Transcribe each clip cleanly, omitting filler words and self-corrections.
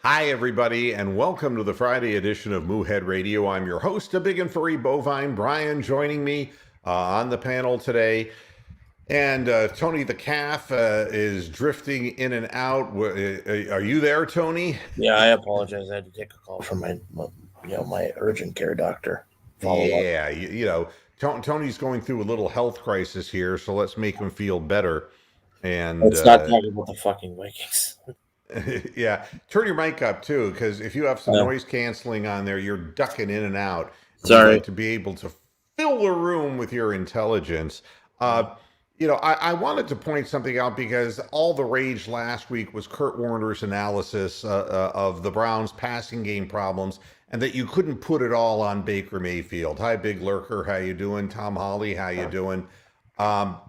Hi, everybody, and welcome to the Friday edition of Moohead Radio. I'm your host, a big and furry bovine, Brian, joining me on the panel today. And Tony the calf is drifting in and out. Are you there, Tony? Yeah, I apologize. I had to take a call from my urgent care doctor. Yeah, Tony's going through a little health crisis here, so let's make him feel better. And Let's not talk about the fucking Vikings. yeah, turn your mic up too, because if you have some noise canceling on there, you're ducking in and out. Sorry. You'd like to be able to fill the room with your intelligence. I wanted to point something out because all the rage last week was Kurt Warner's analysis of the Browns' passing game problems, and that you couldn't put it all on Baker Mayfield. Hi, Big Lurker, how you doing? Tom Holly, how you doing? And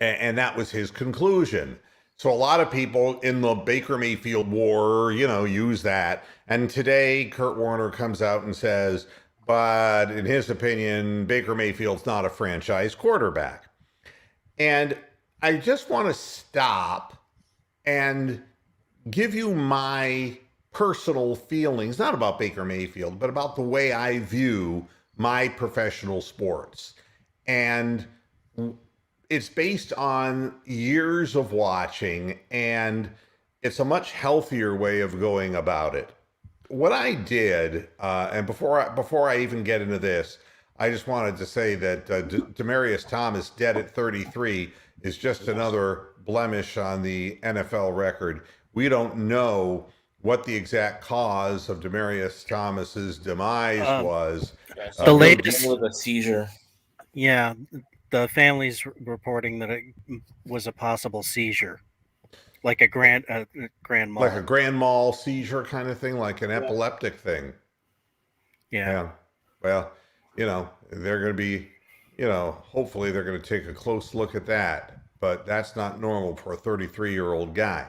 that was his conclusion. So a lot of people in the Baker Mayfield war, use that. And today, Kurt Warner comes out and says, but in his opinion, Baker Mayfield's not a franchise quarterback. And I just want to stop and give you my personal feelings, not about Baker Mayfield, but about the way I view my professional sports. And it's based on years of watching, and it's a much healthier way of going about it. What I did, and before I even get into this, I just wanted to say that Demaryius Thomas dead at 33 is just another blemish on the NFL record. We don't know what the exact cause of Demaryius Thomas's demise was. The latest with a seizure. Yeah, the family's reporting that it was a possible seizure, like a grand mal. Like a grand mal seizure kind of thing, like an epileptic thing. Yeah. Well, they're going to be, hopefully they're going to take a close look at that. But that's not normal for a 33-year-old guy.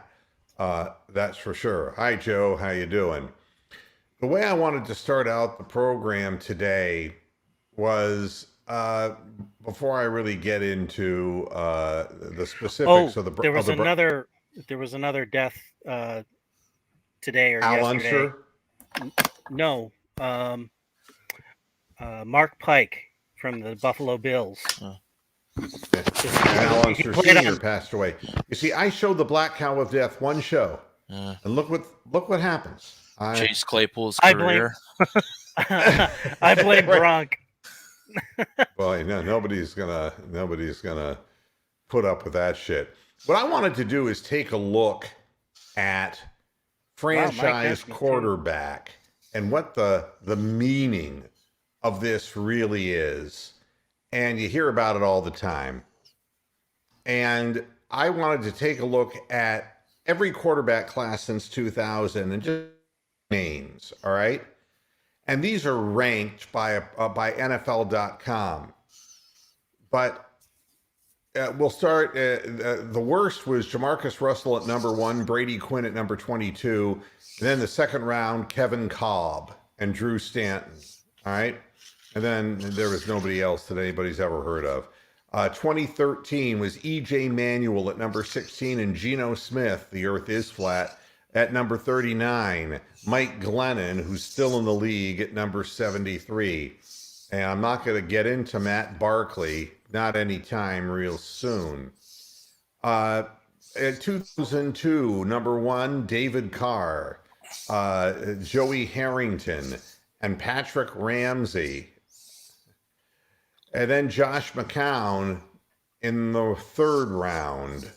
That's for sure. Hi, Joe. How you doing? The way I wanted to start out the program today was before I really get into the specifics of the there was another death today or Al yesterday. Unser? No, Mark Pike from the Buffalo Bills. Al Unser Sr. passed away. You see, I showed the Black Cow of Death one show, and look what happens. Chase Claypool's career. I blame Gronk. Well, nobody's gonna put up with that shit. What I wanted to do is take a look at franchise quarterback and what the meaning of this really is. And you hear about it all the time. And I wanted to take a look at every quarterback class since 2000 and just names, all right? And these are ranked by NFL.com. But we'll start. The worst was Jamarcus Russell at number 1, Brady Quinn at number 22. And then the second round, Kevin Kolb and Drew Stanton. All right. And then there was nobody else that anybody's ever heard of. 2013 was E.J. Manuel at number 16 and Geno Smith, the earth is flat, at number 39. Mike Glennon, who's still in the league, at number 73. And I'm not going to get into Matt Barkley, not anytime real soon. At 2002, number 1, David Carr, Joey Harrington, and Patrick Ramsey. And then Josh McCown in the third round.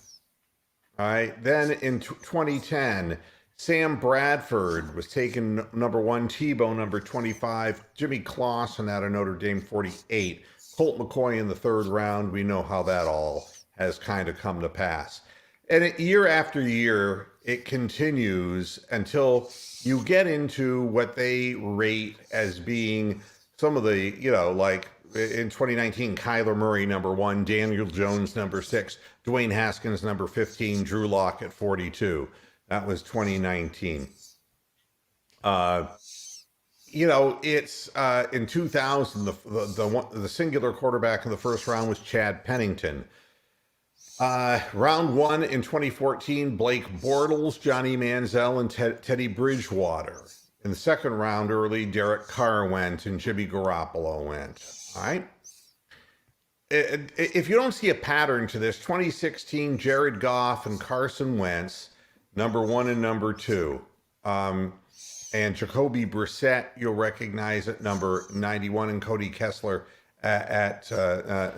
All right. Then in 2010, Sam Bradford was taken number 1, Tebow number 25, Jimmy Clausen out of Notre Dame 48, Colt McCoy in the third round. We know how that all has kind of come to pass. And year after year, it continues until you get into what they rate as being some of the, like in 2019, Kyler Murray, number 1, Daniel Jones, number 6, Dwayne Haskins, number 15, Drew Lock at 42. That was 2019. It's in 2000, the singular quarterback in the first round was Chad Pennington. Round one in 2014, Blake Bortles, Johnny Manziel, and Teddy Bridgewater. In the second round early, Derek Carr went and Jimmy Garoppolo went. All right. If you don't see a pattern to this, 2016, Jared Goff and Carson Wentz, number one and number two. And Jacoby Brissett, you'll recognize at number 91, and Cody Kessler at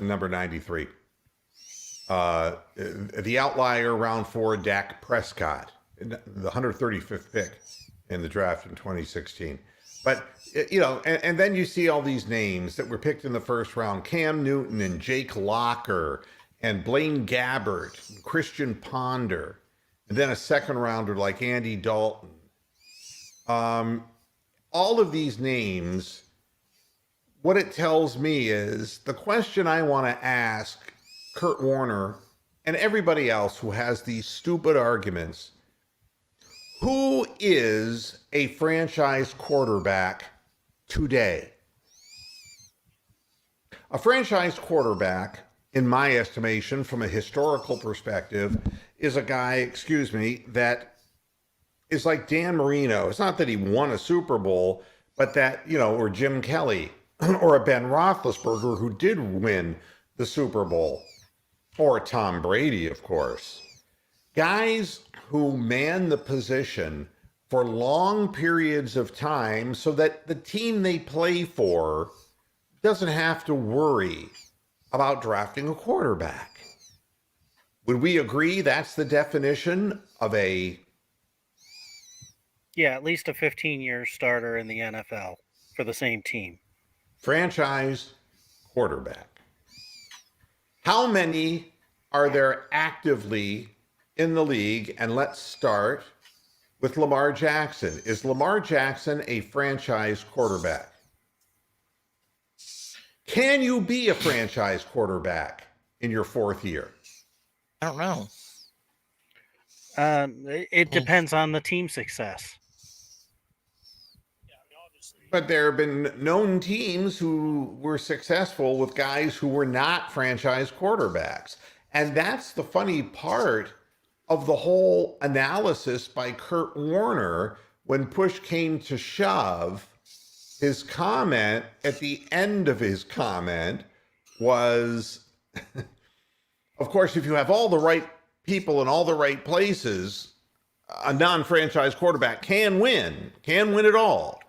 number 93. The outlier, round four, Dak Prescott, the 135th pick in the draft in 2016. But, and then you see all these names that were picked in the first round: Cam Newton and Jake Locker and Blaine Gabbert, and Christian Ponder, and then a second rounder like Andy Dalton. All of these names, what it tells me is the question I want to ask Kurt Warner and everybody else who has these stupid arguments: who is a franchise quarterback today? A franchise quarterback, in my estimation, from a historical perspective, is a guy, that is like Dan Marino. It's not that he won a Super Bowl, but that, or Jim Kelly or a Ben Roethlisberger who did win the Super Bowl, or Tom Brady, of course. Guys who man the position for long periods of time so that the team they play for doesn't have to worry about drafting a quarterback. Would we agree that's the definition of a... Yeah, at least a 15-year starter in the NFL for the same team. franchise quarterback? How many are there actively in the league? And let's start with Lamar Jackson. Is Lamar Jackson a franchise quarterback? Can you be a franchise quarterback in your fourth year? I don't know. It depends on the team success. But there have been known teams who were successful with guys who were not franchise quarterbacks. And that's the funny part of the whole analysis by Kurt Warner. When push came to shove, his comment at the end of his comment was, of course, if you have all the right people in all the right places, a non-franchise quarterback can win it all.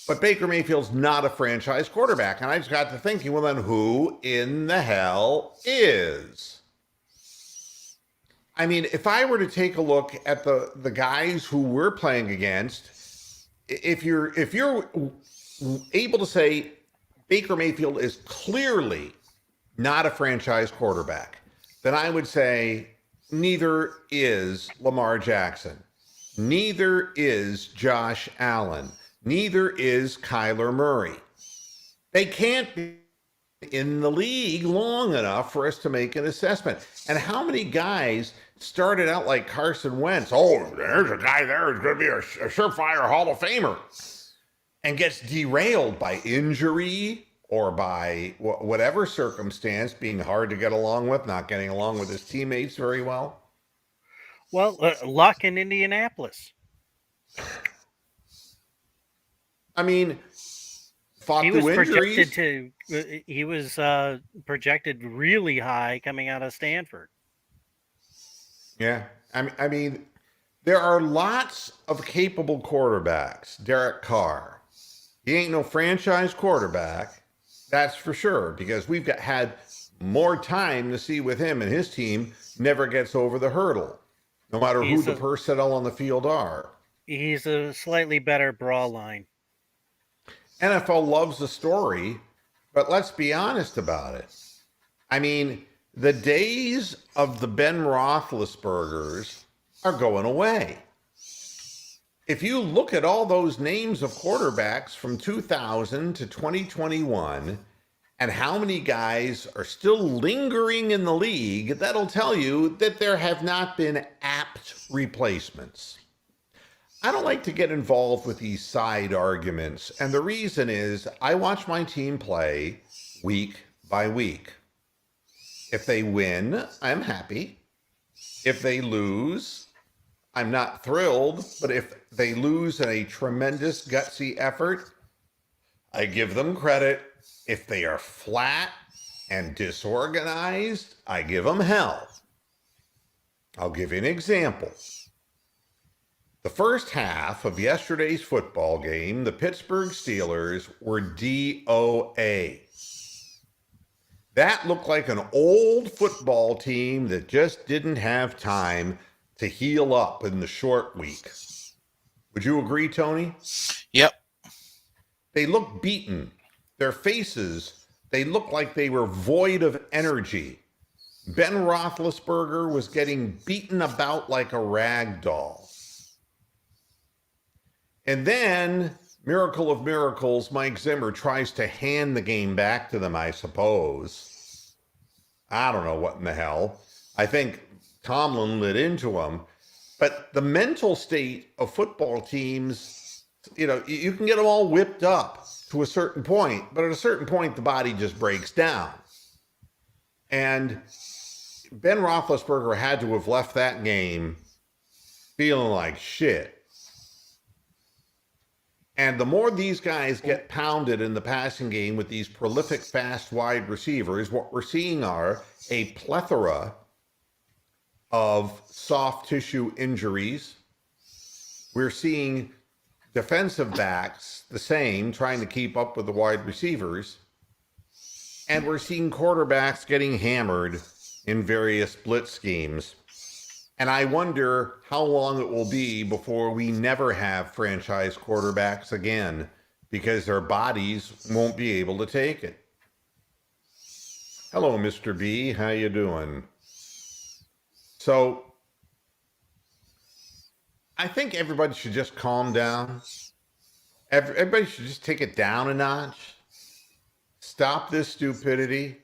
But Baker Mayfield's not a franchise quarterback. And I just got to thinking, well, then who in the hell is? I mean, if I were to take a look at the guys who we're playing against, if you're able to say Baker Mayfield is clearly not a franchise quarterback, then I would say neither is Lamar Jackson. Neither is Josh Allen. Neither is Kyler Murray. They can't be in the league long enough for us to make an assessment. And how many guys started out like Carson Wentz? Oh, there's a guy there who's going to be a surefire Hall of Famer, and gets derailed by injury or by whatever circumstance, being hard to get along with, not getting along with his teammates very well. Well, Luck in Indianapolis. I mean, He was projected really high coming out of Stanford. Yeah. I mean, there are lots of capable quarterbacks. Derek Carr. He ain't no franchise quarterback, that's for sure, because we've had more time to see with him, and his team never gets over the hurdle, no matter who the personnel on the field are. He's a slightly better brawl line. NFL loves the story, but let's be honest about it. I mean, the days of the Ben Roethlisbergers are going away. If you look at all those names of quarterbacks from 2000 to 2021 and how many guys are still lingering in the league, that'll tell you that there have not been apt replacements. I don't like to get involved with these side arguments, and the reason is I watch my team play week by week. If they win, I'm happy. If they lose, I'm not thrilled. But if they lose in a tremendous gutsy effort, I give them credit. If they are flat and disorganized, I give them hell. I'll give you an example. The first half of yesterday's football game, the Pittsburgh Steelers were DOA. That looked like an old football team that just didn't have time to heal up in the short week. Would you agree, Tony? Yep. They looked beaten. Their faces, they looked like they were void of energy. Ben Roethlisberger was getting beaten about like a rag doll. And then, miracle of miracles, Mike Zimmer tries to hand the game back to them, I suppose. I don't know what in the hell. I think Tomlin lit into him. But the mental state of football teams, you know, you can get them all whipped up to a certain point, but at a certain point, the body just breaks down. And Ben Roethlisberger had to have left that game feeling like shit. And the more these guys get pounded in the passing game with these prolific, fast, wide receivers, what we're seeing are a plethora of soft tissue injuries. We're seeing defensive backs the same, trying to keep up with the wide receivers. And we're seeing quarterbacks getting hammered in various blitz schemes. And I wonder how long it will be before we never have franchise quarterbacks again, because their bodies won't be able to take it. Hello, Mr. B. How you doing? So I think everybody should just calm down. Everybody should just take it down a notch. Stop this stupidity.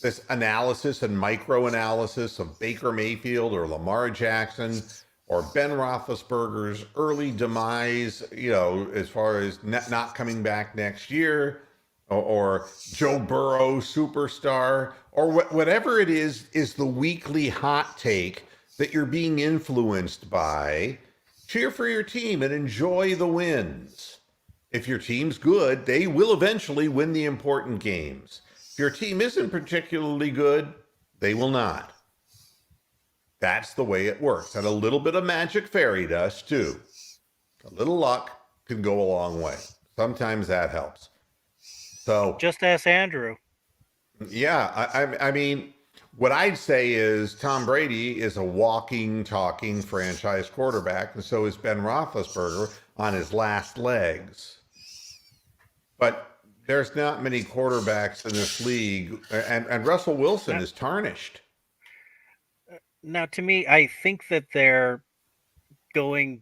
This analysis and micro-analysis of Baker Mayfield or Lamar Jackson or Ben Roethlisberger's early demise, you know, as far as not coming back next year, or Joe Burrow superstar, or whatever it is the weekly hot take that you're being influenced by. Cheer for your team and enjoy the wins. If your team's good, they will eventually win the important games. If your team isn't particularly good, they will not. That's the way it works. And a little bit of magic fairy dust, too. A little luck can go a long way. Sometimes that helps. So Just ask Andrew. Yeah, I mean, what I'd say is Tom Brady is a walking, talking franchise quarterback, and so is Ben Roethlisberger on his last legs. But there's not many quarterbacks in this league, and Russell Wilson is tarnished. Now, to me, I think that they're going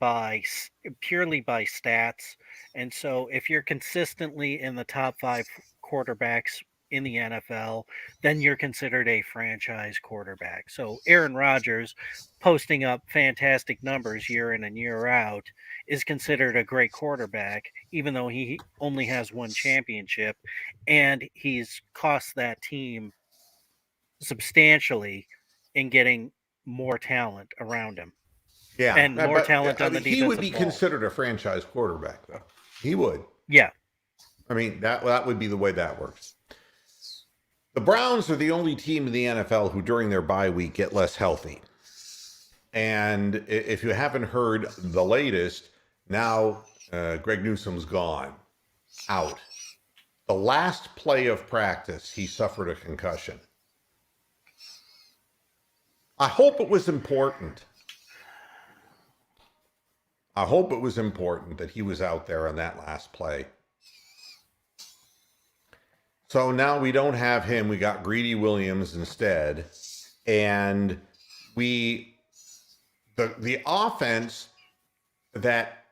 purely by stats. And so if you're consistently in the top 5 quarterbacks in the NFL, then you're considered a franchise quarterback. So Aaron Rodgers posting up fantastic numbers year in and year out is considered a great quarterback, even though he only has one championship, and he's cost that team substantially in getting more talent around him. Yeah, and more talent on the defensive he would be ball. considered a franchise quarterback, though. He would. Yeah. I mean, that would be the way that works. The Browns are the only team in the NFL who, during their bye week, get less healthy. And if you haven't heard the latest, now Greg Newsom's gone, out. The last play of practice, he suffered a concussion. I hope it was important. I hope it was important that he was out there on that last play. So now we don't have him. We got Greedy Williams instead. And the offense that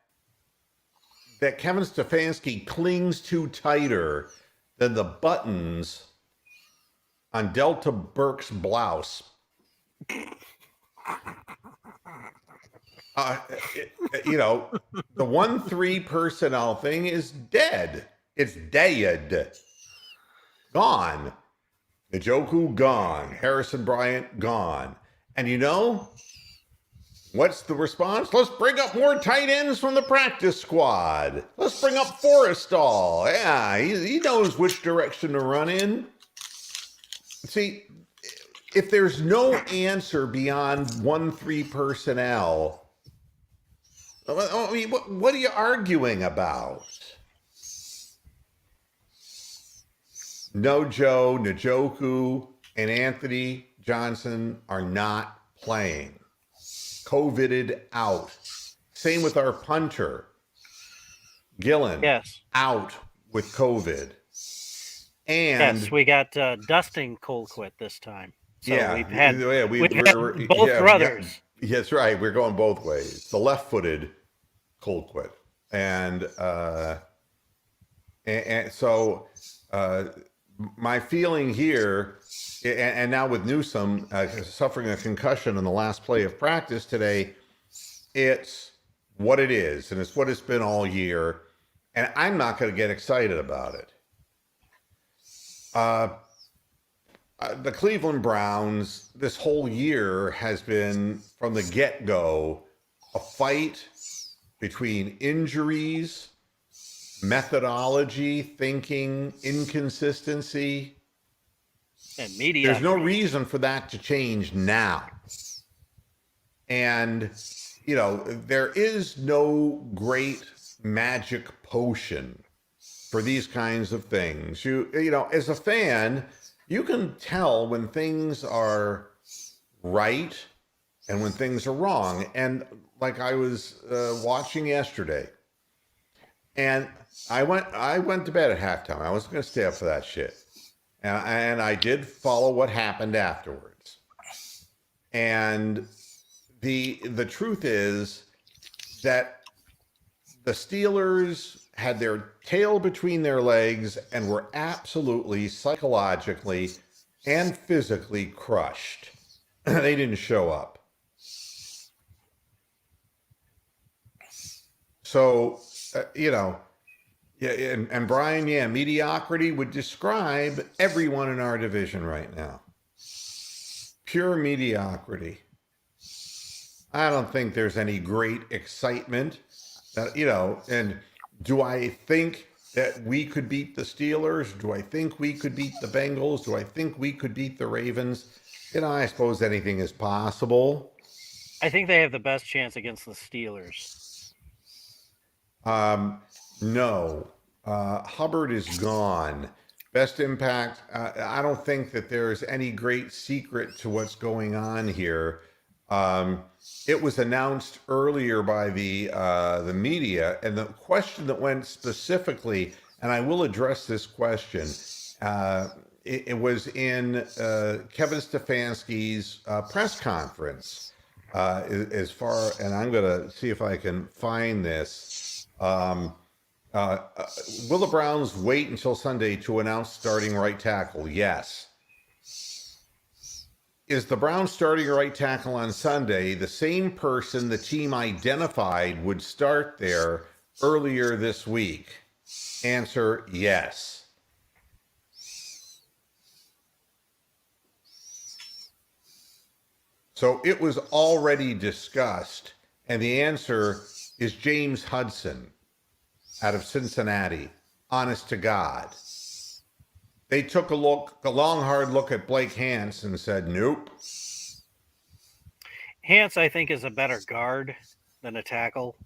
Kevin Stefanski clings to tighter than the buttons on Delta Burke's blouse. You know, the 1-3 personnel thing is dead. It's dead. Gone. Njoku gone. Harrison Bryant gone. And you know, what's the response? Let's bring up more tight ends from the practice squad. Let's bring up Forrestal. Yeah, he knows which direction to run in. See, if there's no answer beyond 1-3 personnel, I mean, what are you arguing about? No Joe, Njoku, and Anthony Johnson are not playing. COVIDed out. Same with our punter, Gillen. Yes. Out with COVID. And yes, we got Dustin Colquitt this time. So yeah, we've had, we're both brothers. Yeah, that's right. We're going both ways. The left-footed Colquitt. And so my feeling here, and now with Newsome suffering a concussion in the last play of practice today, it's what it is, and it's what it's been all year, and I'm not going to get excited about it. The Cleveland Browns this whole year has been, from the get-go, a fight between injuries, methodology, thinking, inconsistency, and media. There's no reason for that to change now. And, you know, there is no great magic potion for these kinds of things. You know, as a fan, you can tell when things are right and when things are wrong. And like I was watching yesterday, and I went to bed at halftime. I wasn't going to stay up for that shit. And I did follow what happened afterwards. And the truth is that the Steelers had their tail between their legs and were absolutely psychologically and physically crushed. They didn't show up. So, you know, yeah, and Brian, yeah, mediocrity would describe everyone in our division right now. Pure mediocrity. I don't think there's any great excitement. You know, and do I think that we could beat the Steelers? Do I think we could beat the Bengals? Do I think we could beat the Ravens? You know, I suppose anything is possible. I think they have the best chance against the Steelers. No. Hubbard is gone. Best impact. I don't think that there's any great secret to what's going on here. It was announced earlier by the media, and the question that went specifically, and I will address this question, it was in Kevin Stefanski's press conference. As far, and I'm going to see if I can find this. Will the Browns wait until Sunday to announce starting right tackle? Yes. Is the Browns starting right tackle on Sunday the same person the team identified would start there earlier this week? Answer, yes. So it was already discussed, and the answer is James Hudson out of Cincinnati. Honest to God. They took a long, hard look at Blake Hance and said, nope. Hance, I think, is a better guard than a tackle.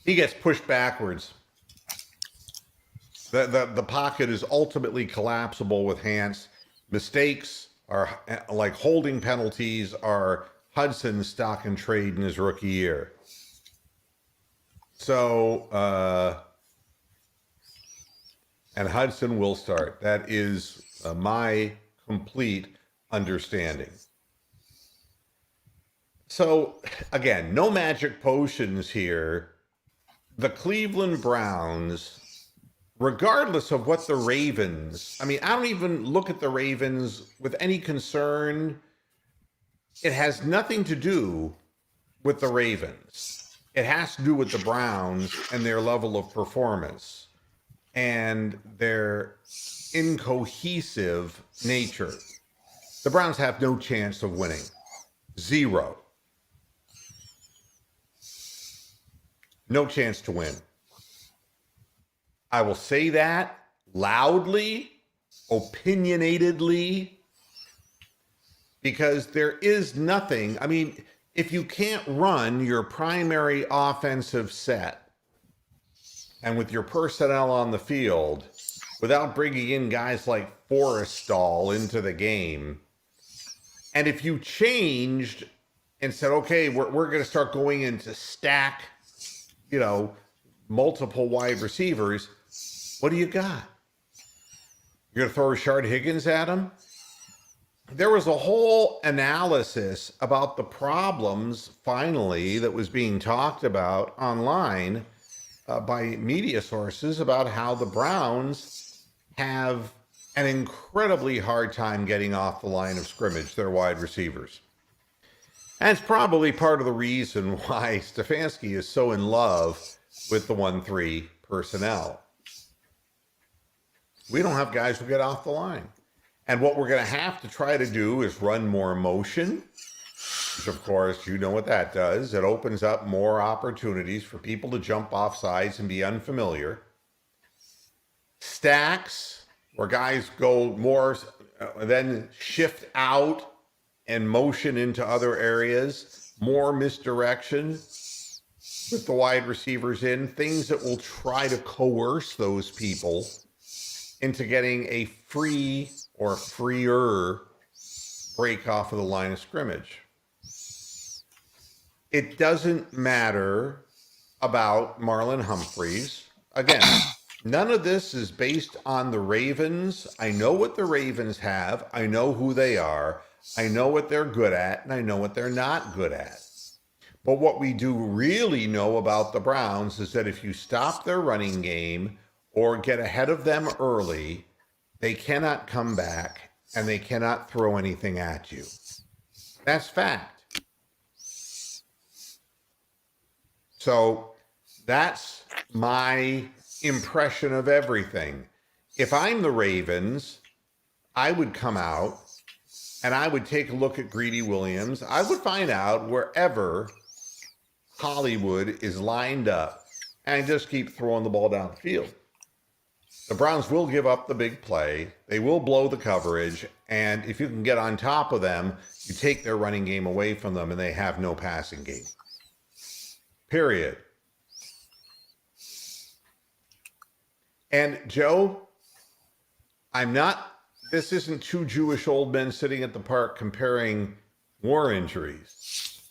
He gets pushed backwards. The pocket is ultimately collapsible with Hance. Mistakes are like holding penalties are Hudson's stock and trade in his rookie year. So, and Hudson will start. That is my complete understanding. So, again, no magic potions here. The Cleveland Browns, regardless of what the Ravens, I mean, I don't even look at the Ravens with any concern. It has nothing to do with the Ravens. It has to do with the Browns and their level of performance. and their incohesive nature, the Browns have no chance of winning. Zero. No chance to win. I will say that loudly, opinionatedly, because there is nothing. I mean, if you can't run your primary offensive set and with your personnel on the field without bringing in guys like Forrestal into the game, and if you changed and said, okay, we're going to start going into stack, multiple wide receivers, what do you got? You're going to throw Rashard Higgins at him? There was a whole analysis about the problems, finally, that was being talked about online by media sources about how the Browns have an incredibly hard time getting off the line of scrimmage, their wide receivers. And it's probably part of the reason why Stefanski is so in love with the 1-3 personnel. We don't have guys who get off the line. And what we're going to have to try to do is run more motion, which, of course, you know what that does. It opens up more opportunities for people to jump off sides and be unfamiliar. Stacks, where guys go more, then shift out and motion into other areas. More misdirection with the wide receivers in. Things that will try to coerce those people into getting a free or freer break off of the line of scrimmage. It doesn't matter about Marlon Humphreys. Again, none of this is based on the Ravens. I know what the Ravens have. I know who they are. I know what they're good at, and I know what they're not good at. But what we do really know about the Browns is that if you stop their running game or get ahead of them early, they cannot come back and they cannot throw anything at you. That's fact. So that's my impression of everything. If I'm the Ravens, I would come out and I would take a look at Greedy Williams. I would find out wherever Hollywood is lined up and just keep throwing the ball down the field. The Browns will give up the big play. They will blow the coverage. And if you can get on top of them, you take their running game away from them and they have no passing game. Period. And Joe, this isn't two Jewish old men sitting at the park comparing war injuries.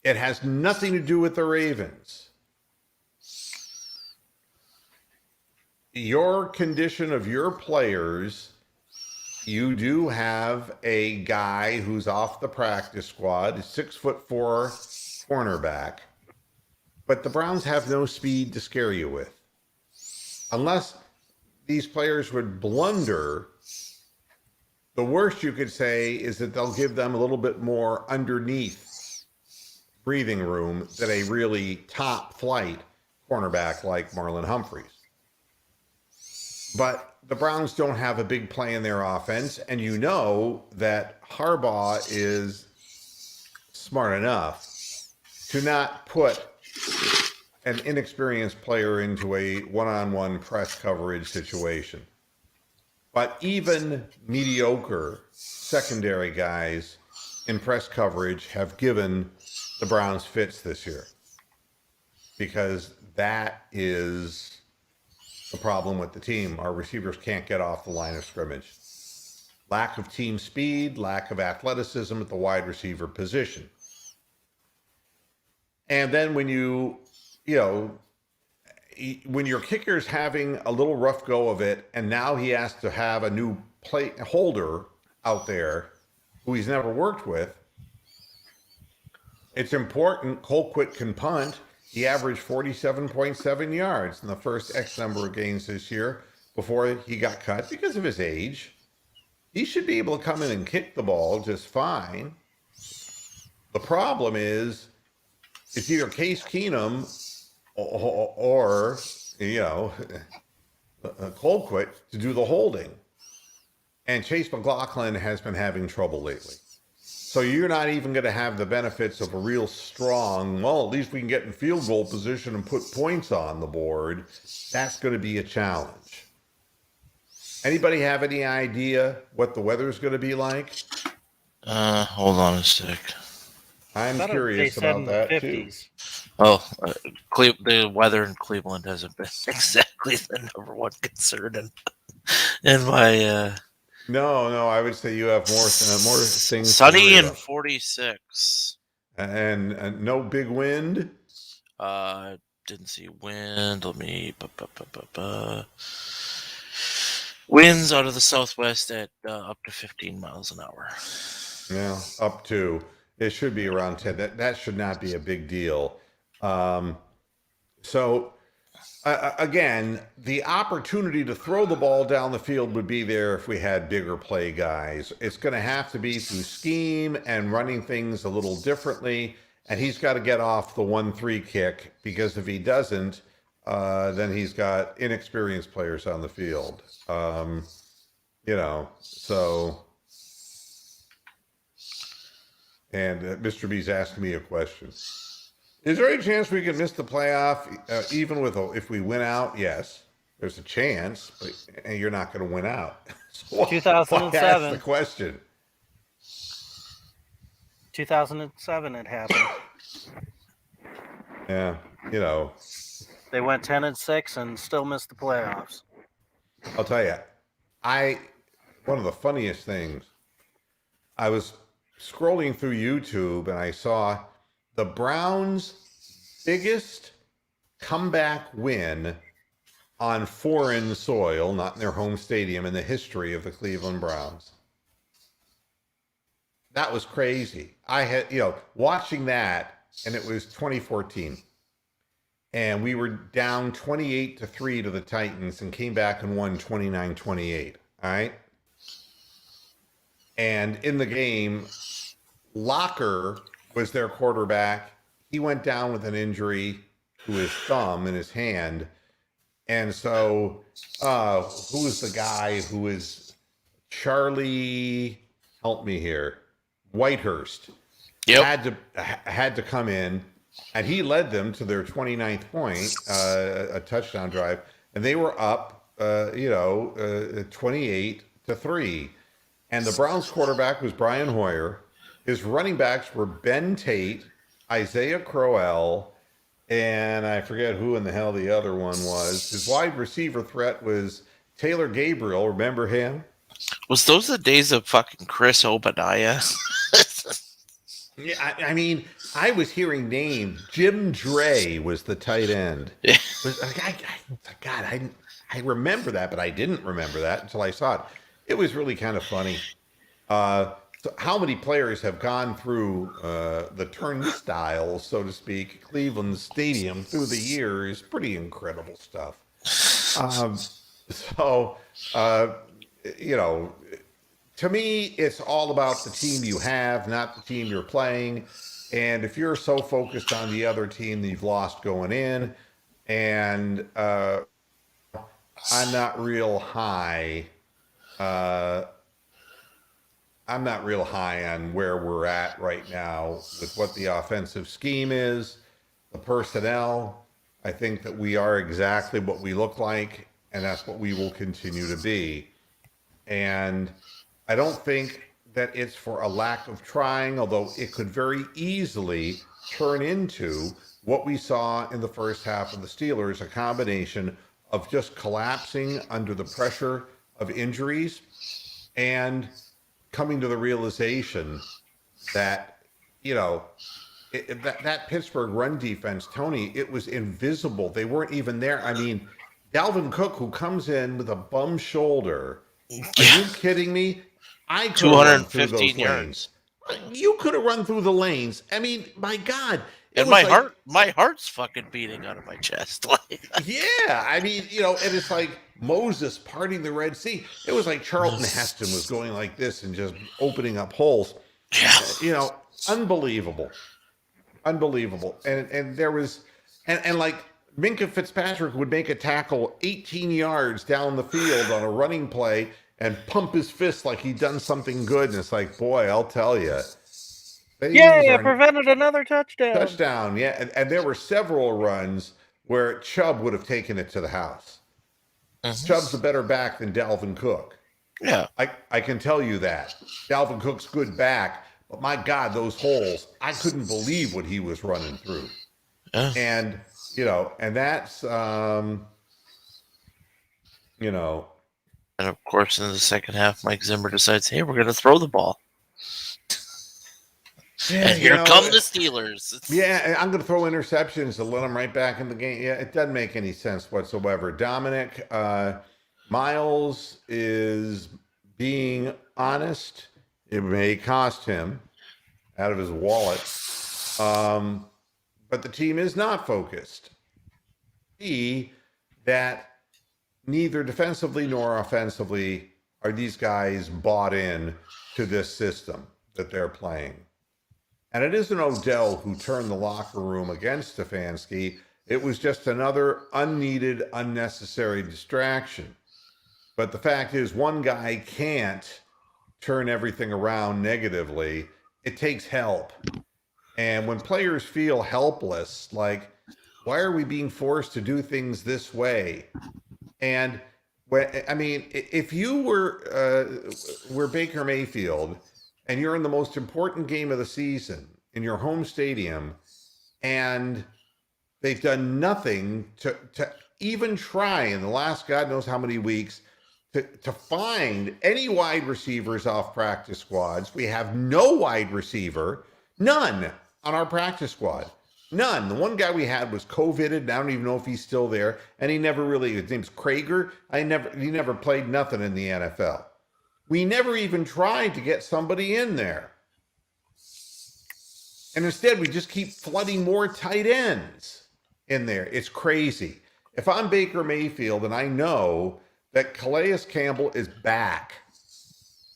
It has nothing to do with the Ravens. Your condition of your players, you do have a guy who's off the practice squad, a 6'4" cornerback, but the Browns have no speed to scare you with. Unless these players would blunder, the worst you could say is that they'll give them a little bit more underneath breathing room than a really top flight cornerback like Marlon Humphreys. But the Browns don't have a big play in their offense, and you know that Harbaugh is smart enough to not put an inexperienced player into a one-on-one press coverage situation. But even mediocre secondary guys in press coverage have given the Browns fits this year, because that is the problem with the team. Our receivers can't get off the line of scrimmage. Lack of team speed, lack of athleticism at the wide receiver position. And then when when your kicker's having a little rough go of it, and now he has to have a new play holder out there who he's never worked with, it's important. Colquitt can punt. He averaged 47.7 yards in the first X number of games this year before he got cut because of his age. He should be able to come in and kick the ball just fine. The problem is it's either Case Keenum or Colquitt to do the holding. And Chase McLaughlin has been having trouble lately. So you're not even going to have the benefits of a real strong, well, at least we can get in field goal position and put points on the board. That's going to be a challenge. Anybody have any idea what the weather's going to be like? Hold on a sec. I'm curious about that too. Oh, the weather in Cleveland hasn't been exactly the number one concern in my. No, I would say you have more things. Sunny and 46. And no big wind. Didn't see wind. Let me. Winds out of the southwest at up to 15 miles an hour. Yeah, up to. It should be around 10. That should not be a big deal. Again, the opportunity to throw the ball down the field would be there if we had bigger play guys. It's going to have to be through scheme and running things a little differently. And he's got to get off the 1-3 kick, because if he doesn't, then he's got inexperienced players on the field. So... And Mr. B's asking me a question. Is there any chance we can miss the playoff, even if we win out? Yes, there's a chance, but you're not going to win out. So 2007. That's the question. 2007 it happened. Yeah, They went 10-6 and still missed the playoffs. I'll tell you, one of the funniest things, I was scrolling through YouTube and I saw the Browns' biggest comeback win on foreign soil, not in their home stadium, in the history of the Cleveland Browns. That was crazy. I had, watching that, and it was 2014. And we were down 28-3 to the Titans and came back and won 29-28. All right. And in the game, Locker was their quarterback. He went down with an injury to his thumb in his hand. And so, who was the guy who is Charlie? Help me here. Whitehurst. Yep. Had to come in, and he led them to their 29th point, a touchdown drive, and they were up, 28-3. And the Browns quarterback was Brian Hoyer. His running backs were Ben Tate, Isaiah Crowell, and I forget who in the hell the other one was. His wide receiver threat was Taylor Gabriel. Remember him? Was those the days of fucking Chris Obadiah? Yeah, I mean, I was hearing names. Jim Dre was the tight end. Yeah. God, I remember that, but I didn't remember that until I saw it. It was really kind of funny. So how many players have gone through the turnstiles, so to speak, Cleveland Stadium through the years? Pretty incredible stuff. To me, it's all about the team you have, not the team you're playing. And if you're so focused on the other team that you've lost going in, and I'm not real high. I'm not real high on where we're at right now with what the offensive scheme is, the personnel. I think that we are exactly what we look like, and that's what we will continue to be. And I don't think that it's for a lack of trying, although it could very easily turn into what we saw in the first half of the Steelers, a combination of just collapsing under the pressure of injuries and coming to the realization that, that Pittsburgh run defense, Tony, it was invisible. They weren't even there. I mean, Dalvin Cook, who comes in with a bum shoulder. Are you kidding me? I could have run through those lanes. You could have run through the lanes. I mean, my God. And my heart's fucking beating out of my chest. Yeah, I mean, and it's like Moses parting the Red Sea. It was like Charlton Heston was going like this and just opening up holes. Unbelievable. And there was, and like Minka Fitzpatrick would make a tackle 18 yards down the field on a running play and pump his fist like he'd done something good. And it's like, boy, I'll tell you. Yay, I prevented another touchdown. Touchdown, yeah. And there were several runs where Chubb would have taken it to the house. Chubb's a better back than Dalvin Cook. Yeah. I can tell you that. Dalvin Cook's good back, but my God, those holes, I couldn't believe what he was running through. Yeah. And, you know, and that's, you know. And of course, in the second half, Mike Zimmer decides, hey, we're going to throw the ball. Yeah, and here come the Steelers. Yeah, I'm going to throw interceptions to let them right back in the game. Yeah, it doesn't make any sense whatsoever. Dominic, Miles is being honest. It may cost him out of his wallet. But the team is not focused. That neither defensively nor offensively are these guys bought in to this system that they're playing. And it isn't Odell who turned the locker room against Stefanski. It was just another unneeded, unnecessary distraction. But the fact is, one guy can't turn everything around negatively. It takes help. And when players feel helpless, like, why are we being forced to do things this way? And I mean, if you were Baker Mayfield and you're in the most important game of the season in your home stadium, and they've done nothing to even try in the last God knows how many weeks to find any wide receivers off practice squads. We have no wide receiver, none on our practice squad. None. The one guy we had was COVIDed, and I don't even know if he's still there. And his name's Krager. He never played nothing in the NFL. We never even tried to get somebody in there. And instead, we just keep flooding more tight ends in there. It's crazy. If I'm Baker Mayfield and I know that Calais Campbell is back,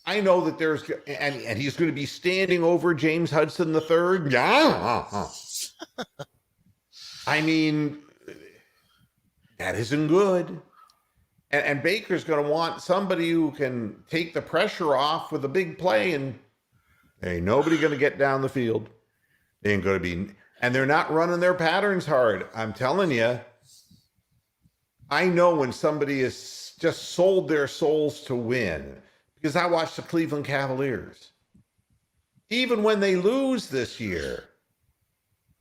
I know that and he's going to be standing over James Hudson III. Yeah. I mean, that isn't good. And Baker's going to want somebody who can take the pressure off with a big play, and ain't nobody going to get down the field. They ain't going to be, and they're not running their patterns hard. I'm telling you, I know when somebody has just sold their souls to win, because I watched the Cleveland Cavaliers. Even when they lose this year,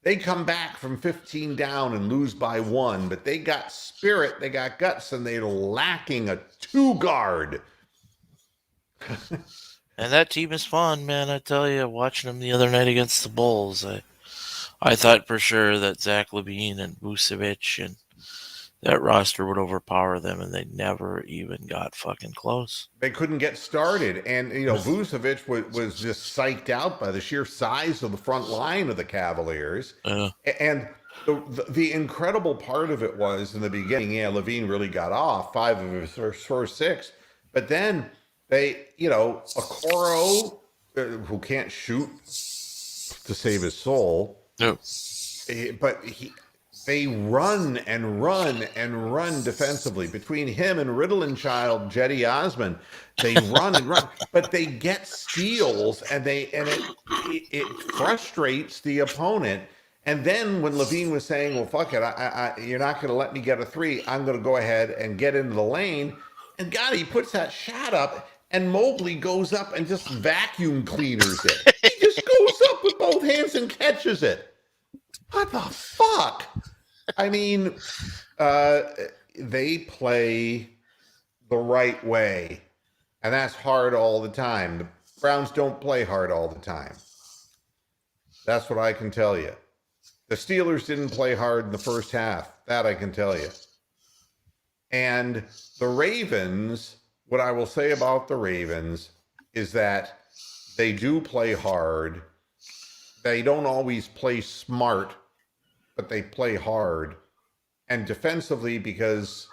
they come back from 15 down and lose by 1, but they got spirit, they got guts, and they're lacking a 2-guard. And that team is fun, man. I tell you, watching them the other night against the Bulls, I thought for sure that Zach LaVine and Vucevic and that roster would overpower them, and they never even got fucking close. They couldn't get started. And, you know, Vucevic was just psyched out by the sheer size of the front line of the Cavaliers. And the incredible part of it was in the beginning, yeah, LaVine really got off 5 of his first 6. But then they, you know, Okoro, who can't shoot to save his soul. No. But they run and run and run defensively. Between him and Riddle and Child, Jetty Osman, they run and run, but they get steals, and it frustrates the opponent. And then when LaVine was saying, well, fuck it, you're not going to let me get a 3, I'm going to go ahead and get into the lane. And God, he puts that shot up, and Mobley goes up and just vacuum cleaners it. He just goes up with both hands and catches it. What the fuck? I mean, they play the right way, and that's hard all the time. The Browns don't play hard all the time. That's what I can tell you. The Steelers didn't play hard in the first half. That I can tell you. And the Ravens, what I will say about the Ravens is that they do play hard. They don't always play smart, but they play hard. And defensively, because,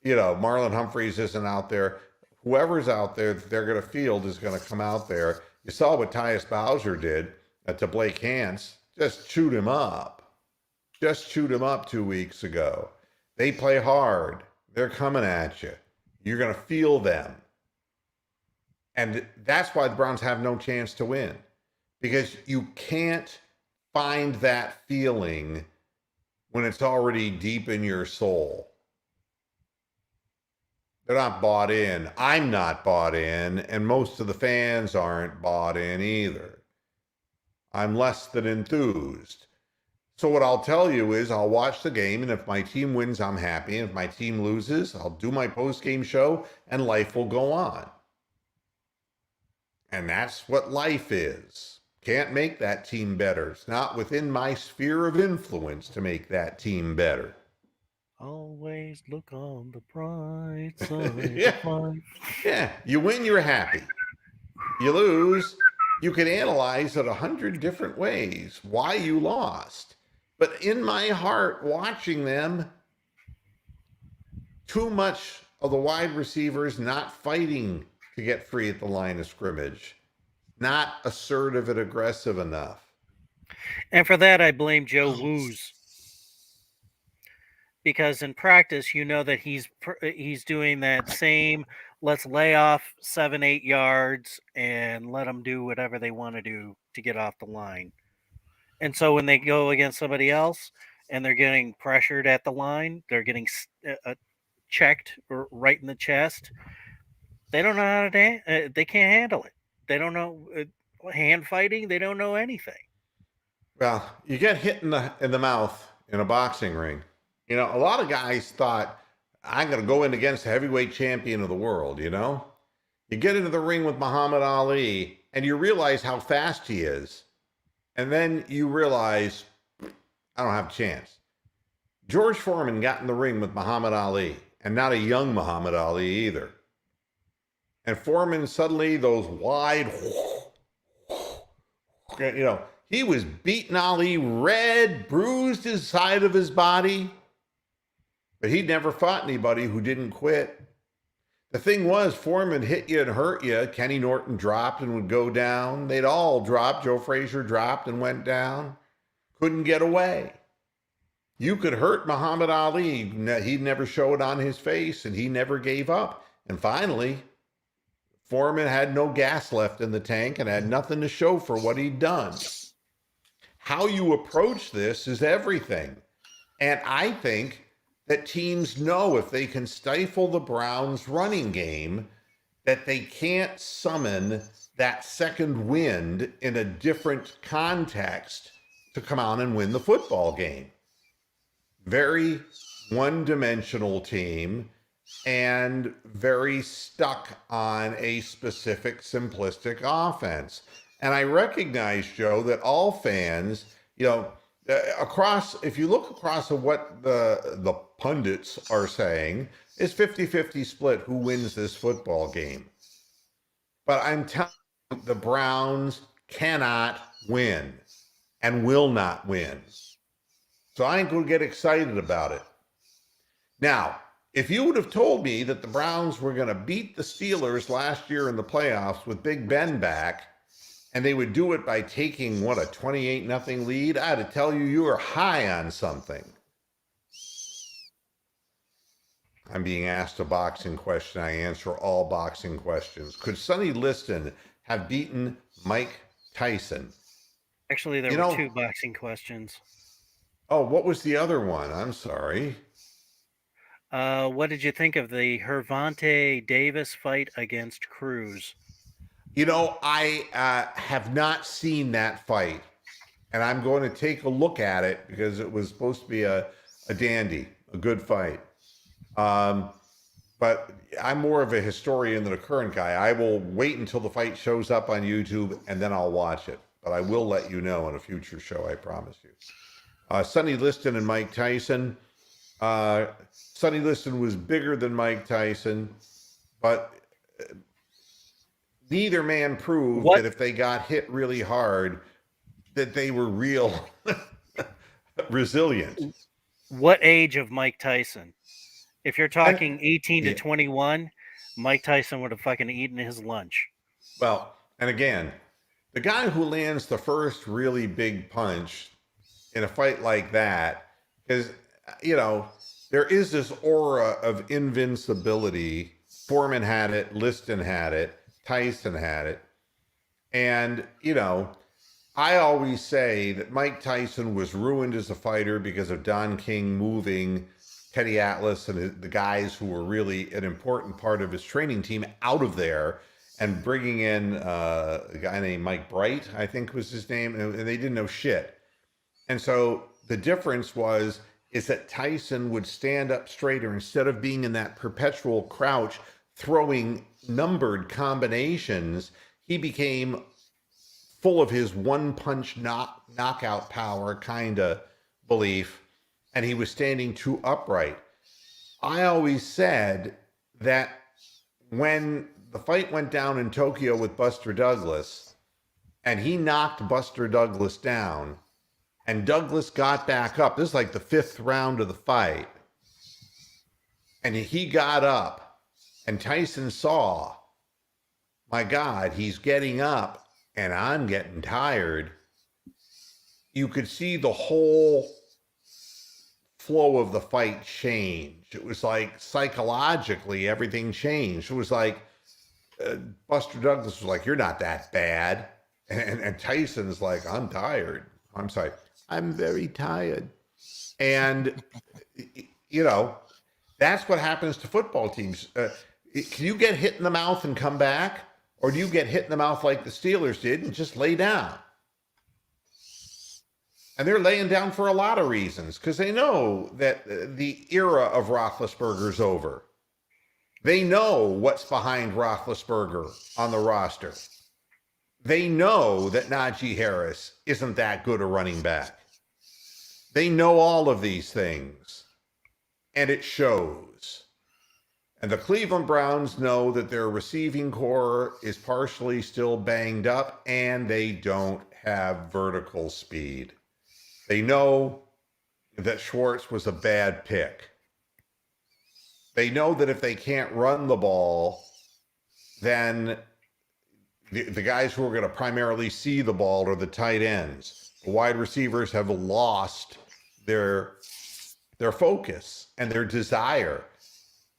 you know, Marlon Humphreys isn't out there. Whoever's out there that they're going to field is going to come out there. You saw what Tyus Bowser did to Blake Hance. Just chewed him up. just chewed them up 2 weeks ago. They play hard. They're coming at you. You're going to feel them. And that's why the Browns have no chance to win, because you can't find that feeling when it's already deep in your soul. They're not bought in. I'm not bought in, and most of the fans aren't bought in either. I'm less than enthused. So what I'll tell you is I'll watch the game, and if my team wins, I'm happy. And if my team loses, I'll do my post-game show, and life will go on. And that's what life is. Can't make that team better. It's not within my sphere of influence to make that team better. Always look on the bright side Yeah. of life. Yeah, you win, you're happy. You lose, you can analyze it 100 different ways why you lost. But in my heart, watching them, too much of the wide receivers not fighting to get free at the line of scrimmage, not assertive and aggressive enough. And for that, I blame Joe Woos. Because in practice, you know that he's doing that same, let's lay off 7-8 yards and let them do whatever they want to do to get off the line. And so when they go against somebody else and they're getting pressured at the line, they're getting checked right in the chest. They don't know how to. They can't handle it. They don't know hand fighting. They don't know anything. Well, you get hit in the mouth in a boxing ring. You know, a lot of guys thought, I'm going to go in against the heavyweight champion of the world, you know? You get into the ring with Muhammad Ali, and you realize how fast he is. And then you realize, I don't have a chance. George Foreman got in the ring with Muhammad Ali, and not a young Muhammad Ali either. And Foreman suddenly, those wide, you know, he was beating Ali red, bruised his side of his body. But he'd never fought anybody who didn't quit. The thing was, Foreman hit you and hurt you. Kenny Norton dropped and would go down. They'd all drop. Joe Frazier dropped and went down. Couldn't get away. You could hurt Muhammad Ali. He'd never show it on his face, and he never gave up. And finally, Foreman had no gas left in the tank and had nothing to show for what he'd done. How you approach this is everything. And I think that teams know if they can stifle the Browns' running game, that they can't summon that second wind in a different context to come out and win the football game. Very one-dimensional team and very stuck on a specific simplistic offense. And I recognize, Joe, that all fans, you know, if you look across at what the pundits are saying, it's 50-50 split who wins this football game. But I'm telling you, the Browns cannot win and will not win. So I ain't going to get excited about it. Now, if you would have told me that the Browns were going to beat the Steelers last year in the playoffs with Big Ben back, and they would do it by taking, what, a 28-0 lead, I had to tell you, you were high on something. I'm being asked a boxing question. I answer all boxing questions. Could Sonny Liston have beaten Mike Tyson? Actually, there were two boxing questions. Oh, what was the other one? I'm sorry. What did you think of the Gervonta Davis fight against Cruz? You know, I have not seen that fight, and I'm going to take a look at it because it was supposed to be a dandy, a good fight. But I'm more of a historian than a current guy. I will wait until the fight shows up on YouTube, and then I'll watch it. But I will let you know in a future show, I promise you. Sonny Liston and Mike Tyson. Sonny Liston was bigger than Mike Tyson, but neither man proved that if they got hit really hard, that they were real resilient. What age of Mike Tyson? If you're talking 18 to 21, Mike Tyson would have fucking eaten his lunch. Well, and again, the guy who lands the first really big punch in a fight like that, because, you know, there is this aura of invincibility. Foreman had it, Liston had it, Tyson had it. And, you know, I always say that Mike Tyson was ruined as a fighter because of Don King moving Teddy Atlas and the guys who were really an important part of his training team out of there and bringing in a guy named Mike Bright, I think was his name, and they didn't know shit. And so the difference is that Tyson would stand up straighter instead of being in that perpetual crouch, throwing numbered combinations. He became full of his one-punch knockout power kind of belief, and he was standing too upright. I always said that when the fight went down in Tokyo with Buster Douglas, and he knocked Buster Douglas down, and Douglas got back up. This is like the 5th round of the fight. And he got up, and Tyson saw, my God, he's getting up, and I'm getting tired. You could see the whole flow of the fight change. It was like psychologically everything changed. It was like Buster Douglas was like, "You're not that bad," and Tyson's like, "I'm tired. I'm sorry, I'm very tired." And you know, that's what happens to football teams. Can you get hit in the mouth and come back, or do you get hit in the mouth like the Steelers did and just lay down? And they're laying down for a lot of reasons, because they know that the era of Roethlisberger's over. They know what's behind Roethlisberger on the roster. They know that Najee Harris isn't that good a running back. They know all of these things, and it shows. And the Cleveland Browns know that their receiving core is partially still banged up, and they don't have vertical speed. They know that Schwartz was a bad pick. They know that if they can't run the ball, then the guys who are going to primarily see the ball are the tight ends. The wide receivers have lost their focus and their desire.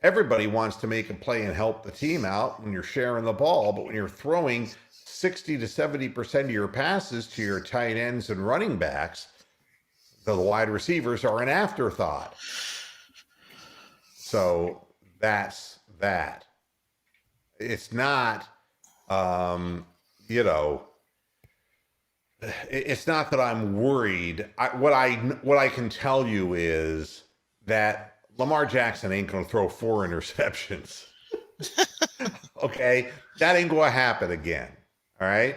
Everybody wants to make a play and help the team out when you're sharing the ball, but when you're throwing 60 to 70% of your passes to your tight ends and running backs, the wide receivers are an afterthought. So that's that. It's not, you know, it's not that I'm worried. What I can tell you is that Lamar Jackson ain't going to throw 4 interceptions. Okay, that ain't going to happen again. All right.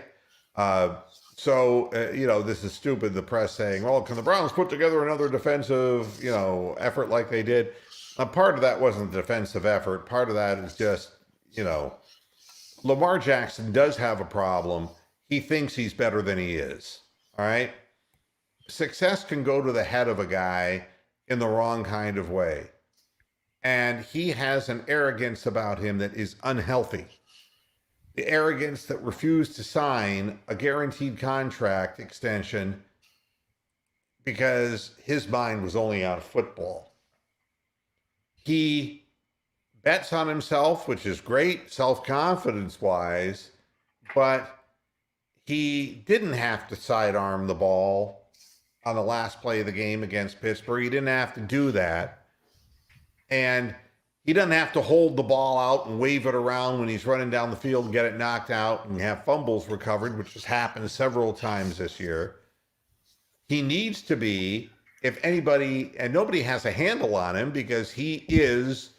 So, you know, this is stupid. The press saying, well, can the Browns put together another defensive, you know, effort like they did? Part of that wasn't a defensive effort. Part of that is just, you know, Lamar Jackson does have a problem. He thinks he's better than he is. All right. Success can go to the head of a guy in the wrong kind of way. And he has an arrogance about him that is unhealthy. The arrogance that refused to sign a guaranteed contract extension because his mind was only on football. He bets on himself, which is great self-confidence wise, but he didn't have to sidearm the ball on the last play of the game against Pittsburgh. He didn't have to do that. And he doesn't have to hold the ball out and wave it around when he's running down the field and get it knocked out and have fumbles recovered, which has happened several times this year. He needs to be, if anybody, and nobody has a handle on him because he is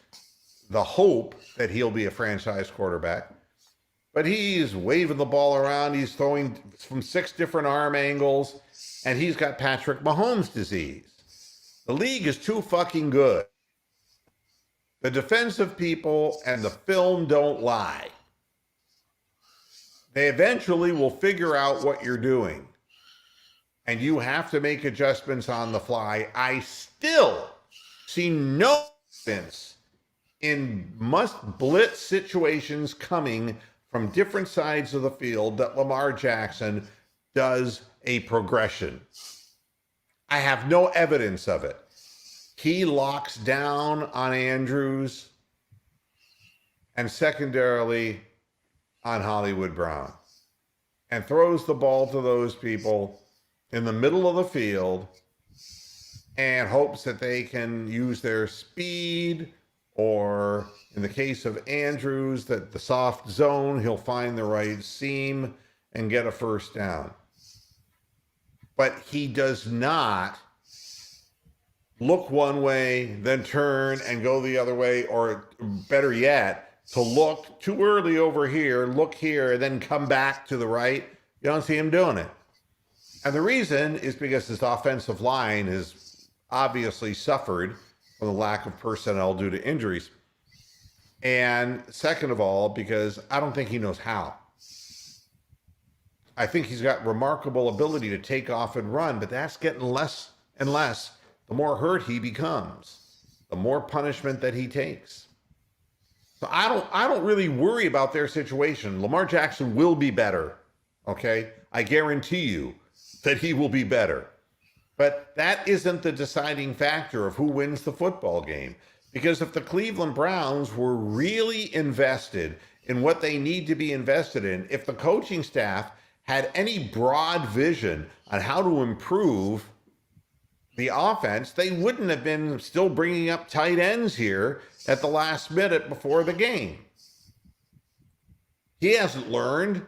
the hope that he'll be a franchise quarterback, but he's waving the ball around. He's throwing from 6 different arm angles, and he's got Patrick Mahomes disease. The league is too fucking good. The defensive people and the film don't lie. They eventually will figure out what you're doing. And you have to make adjustments on the fly. I still see no evidence in must blitz situations coming from different sides of the field that Lamar Jackson does a progression. I have no evidence of it. He locks down on Andrews and secondarily on Hollywood Brown and throws the ball to those people in the middle of the field and hopes that they can use their speed, or in the case of Andrews, that the soft zone, he'll find the right seam and get a first down. But he does not look one way, then turn and go the other way, or better yet, to look too early over here, look here, and then come back to the right. You don't see him doing it. And the reason is because his offensive line has obviously suffered from the lack of personnel due to injuries. And second of all, because I don't think he knows how. I think he's got remarkable ability to take off and run, but that's getting less and less the more hurt he becomes, the more punishment that he takes. So I don't really worry about their situation. Lamar Jackson will be better, okay? I guarantee you that he will be better. But that isn't the deciding factor of who wins the football game. Because if the Cleveland Browns were really invested in what they need to be invested in, if the coaching staff had any broad vision on how to improve the offense, they wouldn't have been still bringing up tight ends here at the last minute before the game. He hasn't learned.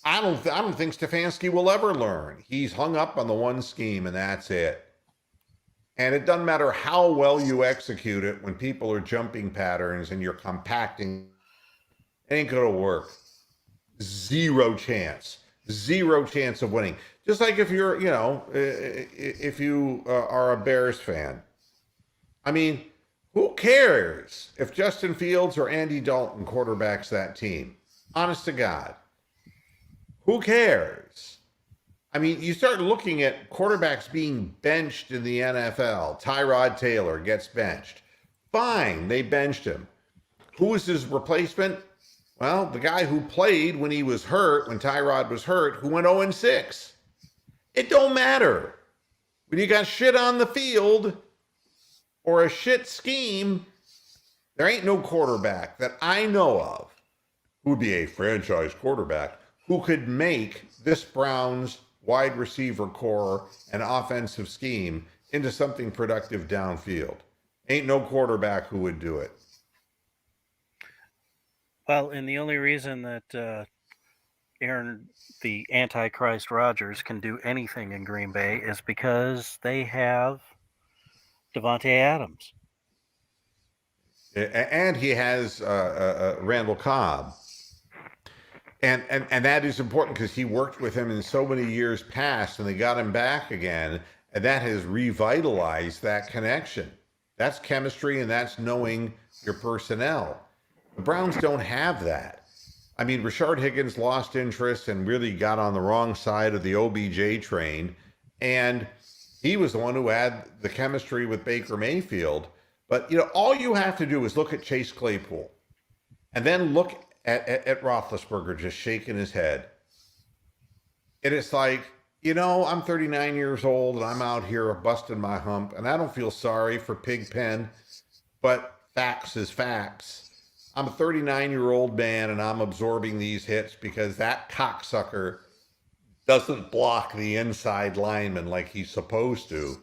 I don't think Stefanski will ever learn. He's hung up on the one scheme, and that's it. And it doesn't matter how well you execute it when people are jumping patterns and you're compacting. It ain't going to work. Zero chance of winning. Just like if you're, if you are a Bears fan. I mean, who cares if Justin Fields or Andy Dalton quarterbacks that team? Honest to God. Who cares? I mean, you start looking at quarterbacks being benched in the NFL. Tyrod Taylor gets benched. Fine, they benched him. Who is his replacement? Well, the guy who played when he was hurt, when Tyrod was hurt, who went 0-6. It don't matter. When you got shit on the field or a shit scheme, there ain't no quarterback that I know of who would be a franchise quarterback who could make this Browns wide receiver core and offensive scheme into something productive downfield. Ain't no quarterback who would do it. Well, and the only reason that Aaron, the Antichrist Rodgers, can do anything in Green Bay is because they have Devontae Adams. And he has Randall Cobb. And that is important because he worked with him in so many years past, and they got him back again, and that has revitalized that connection. That's chemistry, and that's knowing your personnel. The Browns don't have that. I mean, Rashard Higgins lost interest and really got on the wrong side of the OBJ train, and he was the one who had the chemistry with Baker Mayfield. But, all you have to do is look at Chase Claypool and then look at Roethlisberger just shaking his head. And it's like, I'm 39 years old and I'm out here busting my hump, and I don't feel sorry for Pigpen, but facts is facts. I'm a 39-year-old man and I'm absorbing these hits because that cocksucker doesn't block the inside lineman like he's supposed to,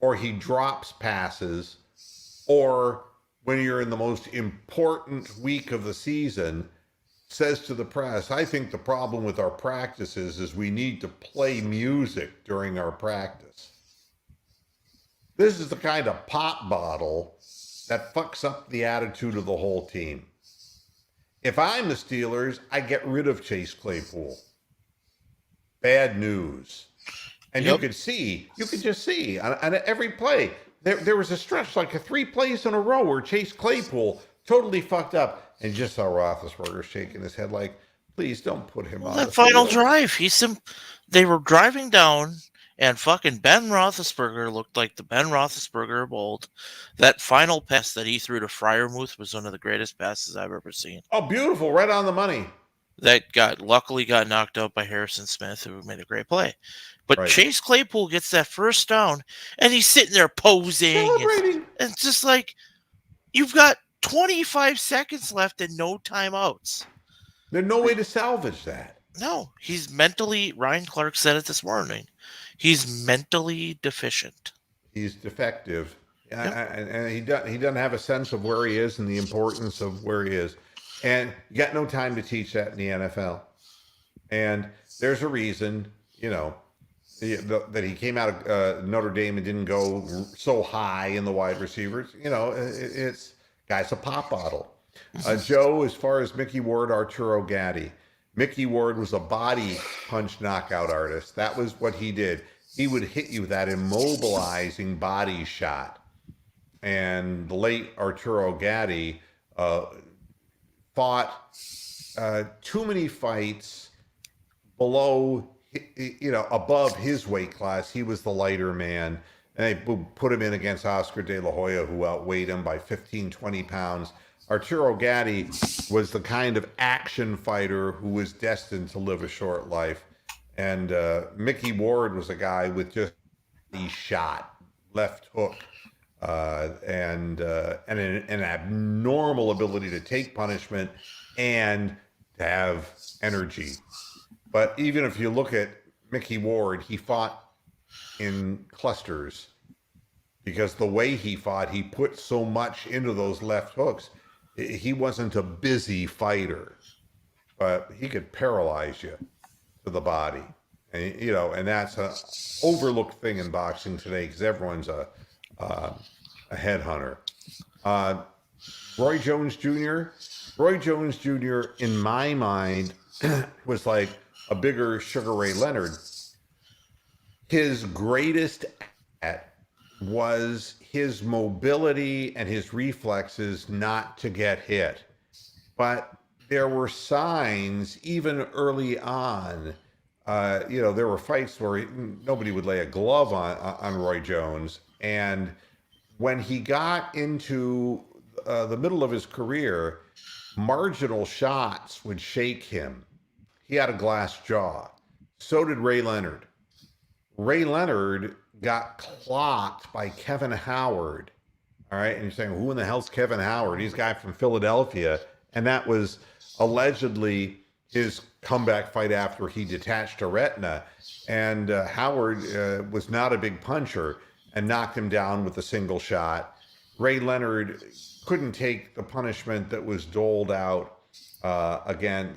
or he drops passes, or when you're in the most important week of the season, says to the press, I think the problem with our practices is we need to play music during our practice. This is the kind of pop bottle that fucks up the attitude of the whole team. If I'm the Steelers, I get rid of Chase Claypool. Bad news. And you could just see on every play, there was a stretch like 3 plays in a row where Chase Claypool totally fucked up, and just saw Roethlisberger shaking his head like, please don't put him on that the final field. drive, they were driving down, and fucking Ben Roethlisberger looked like the Ben Roethlisberger of old. That final pass that he threw to Freiermuth was one of the greatest passes I've ever seen. Oh, beautiful. Right on the money. that luckily got knocked out by Harrison Smith, who made a great play. But Right. Chase Claypool gets that first down, and he's sitting there posing. Celebrating. And it's just like, you've got 25 seconds left and no timeouts. There's no way to salvage that. No, he's mentally, Ryan Clark said it this morning, he's mentally deficient. He's defective. Yep. And he doesn't have a sense of where he is and the importance of where he is. And you got no time to teach that in the NFL. And there's a reason, that he came out of Notre Dame and didn't go so high in the wide receivers. It's guy's a pop bottle. Joe, as far as Mickey Ward, Arturo Gatti. Mickey Ward was a body punch knockout artist. That was what he did. He would hit you with that immobilizing body shot. And the late Arturo Gatti fought too many fights above his weight class. He was the lighter man. And they put him in against Oscar De La Hoya, who outweighed him by 15, 20 pounds. Arturo Gatti was the kind of action fighter who was destined to live a short life. And Mickey Ward was a guy with just a shot, left hook, and an abnormal ability to take punishment and to have energy. But even if you look at Mickey Ward, he fought in clusters because the way he fought, he put so much into those left hooks. He wasn't a busy fighter, but he could paralyze you to the body. And that's an overlooked thing in boxing today because everyone's a headhunter. Roy Jones Jr., in my mind, was like a bigger Sugar Ray Leonard. His greatest asset was his mobility and his reflexes not to get hit. But there were signs even early on. There were fights where nobody would lay a glove on Roy Jones. And when he got into the middle of his career, marginal shots would shake him. He had a glass jaw. So did Ray Leonard. Ray Leonard got clocked by Kevin Howard. All right. And you're saying, who in the hell's Kevin Howard? He's a guy from Philadelphia. And that was allegedly his comeback fight after he detached a retina. And Howard was not a big puncher and knocked him down with a single shot. Ray Leonard couldn't take the punishment that was doled out when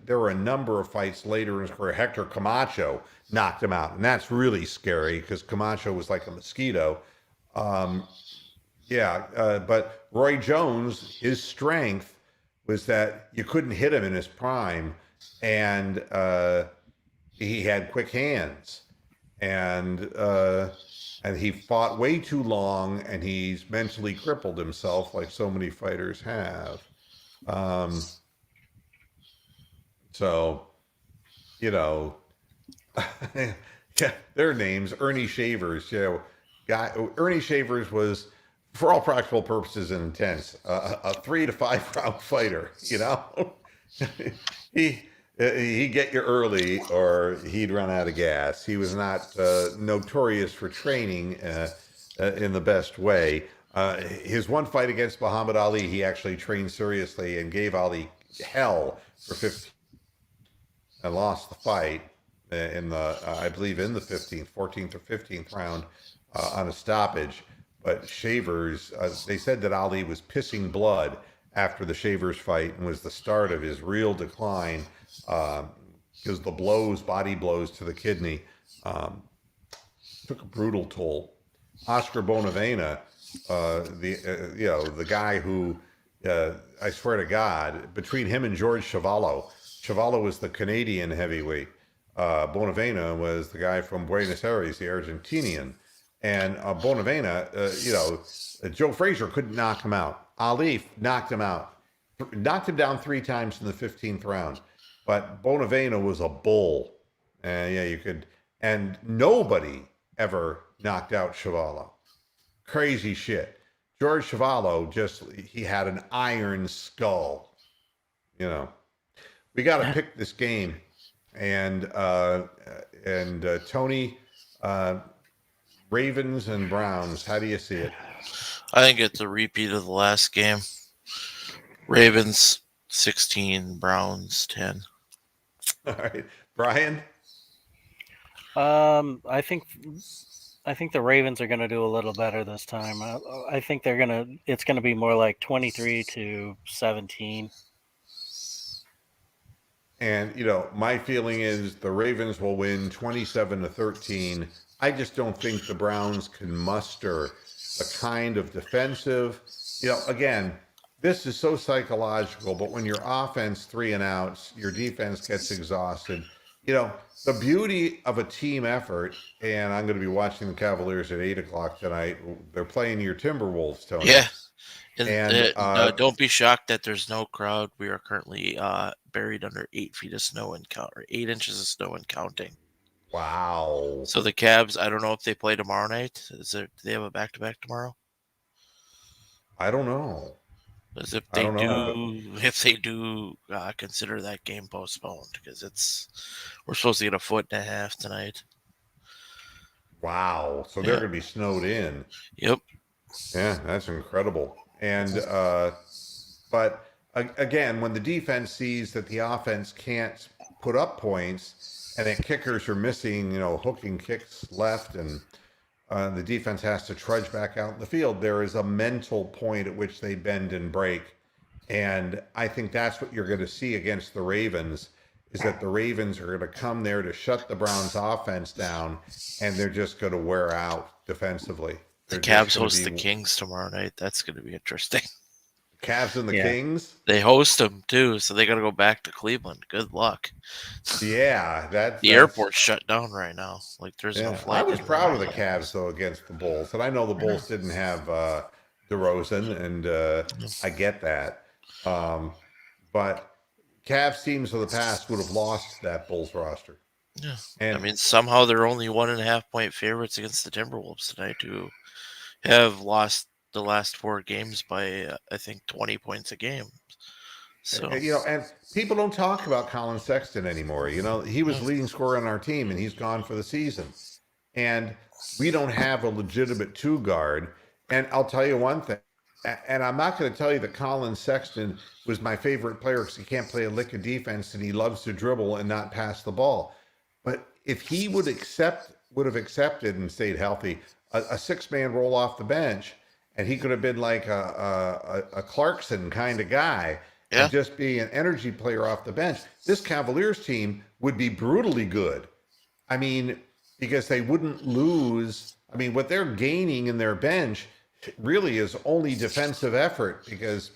there were a number of fights later in his career. Hector Camacho knocked him out, and that's really scary because Camacho was like a mosquito. But Roy Jones, his strength was that you couldn't hit him in his prime, and he had quick hands, and he fought way too long, and he's mentally crippled himself like so many fighters have. Yeah, their names, Ernie Shavers. Ernie Shavers was, for all practical purposes and intents, a 3 to 5 round fighter. He'd get you early, or he'd run out of gas. He was not notorious for training in the best way. His one fight against Muhammad Ali, he actually trained seriously and gave Ali hell for 15 and lost the fight I believe in the 14th or 15th round on a stoppage. But Shavers, they said that Ali was pissing blood after the Shavers fight and was the start of his real decline because the body blows to the kidney, took a brutal toll. Oscar Bonavena, the guy who, I swear to God, between him and George Chuvalo was the Canadian heavyweight. Bonavena was the guy from Buenos Aires, the Argentinian. And Bonavena, Joe Frazier couldn't knock him out. Ali knocked him out, knocked him down 3 times in the 15th round. But Bonavena was a bull. And nobody ever knocked out Chuvalo. Crazy shit. George Chuvalo he had an iron skull, We got to pick this game, and Tony, Ravens and Browns. How do you see it? I think it's a repeat of the last game. Ravens 16, Browns 10. All right, Brian. I think the Ravens are going to do a little better this time. I think it's going to be more like 23-17. And my feeling is the Ravens will win 27-13. I just don't think the Browns can muster the kind of defensive. Again, this is so psychological, but when your offense 3 and outs, your defense gets exhausted. The beauty of a team effort, and I'm going to be watching the Cavaliers at 8:00 tonight. They're playing your Timberwolves, Tony. Yeah. And don't be shocked that there's no crowd. We are currently buried under 8 feet of snow and 8 inches of snow and counting. Wow. So the Cavs, I don't know if they play tomorrow night. Do they have a back-to-back tomorrow? I don't know. Because if they do, consider that game postponed because we're supposed to get 1.5 foot tonight. Wow. So they're going to be snowed in. Yep. Yeah, that's incredible. And but again, when the defense sees that the offense can't put up points and that kickers are missing, hooking kicks left, and the defense has to trudge back out in the field, there is a mental point at which they bend and break. And I think that's what you're going to see against the Ravens, is that the Ravens are going to come there to shut the Browns offense down, and they're just going to wear out defensively. The Cavs host the Kings tomorrow night. That's going to be interesting. Cavs and the Kings? They host them too, so they got to go back to Cleveland. Good luck. Yeah, the airport's shut down right now. Like there's no flight. I was proud of the Cavs though against the Bulls, and I know the Bulls didn't have DeRozan, and I get that. But Cavs teams of the past would have lost that Bulls roster. Yeah, and somehow they're only 1.5 point favorites against the Timberwolves tonight, who have lost the last 4 games by I think 20 points a game. So and people don't talk about Colin Sexton anymore. He was leading scorer on our team, and he's gone for the season. And we don't have a legitimate 2 guard. And I'll tell you one thing, and I'm not going to tell you that Colin Sexton was my favorite player because he can't play a lick of defense and he loves to dribble and not pass the ball. But if he would have accepted and stayed healthy, a 6-man roll off the bench, and he could have been like a Clarkson kind of guy, and just be an energy player off the bench, this Cavaliers team would be brutally good. I mean, because they wouldn't lose. I mean, what they're gaining in their bench really is only defensive effort, because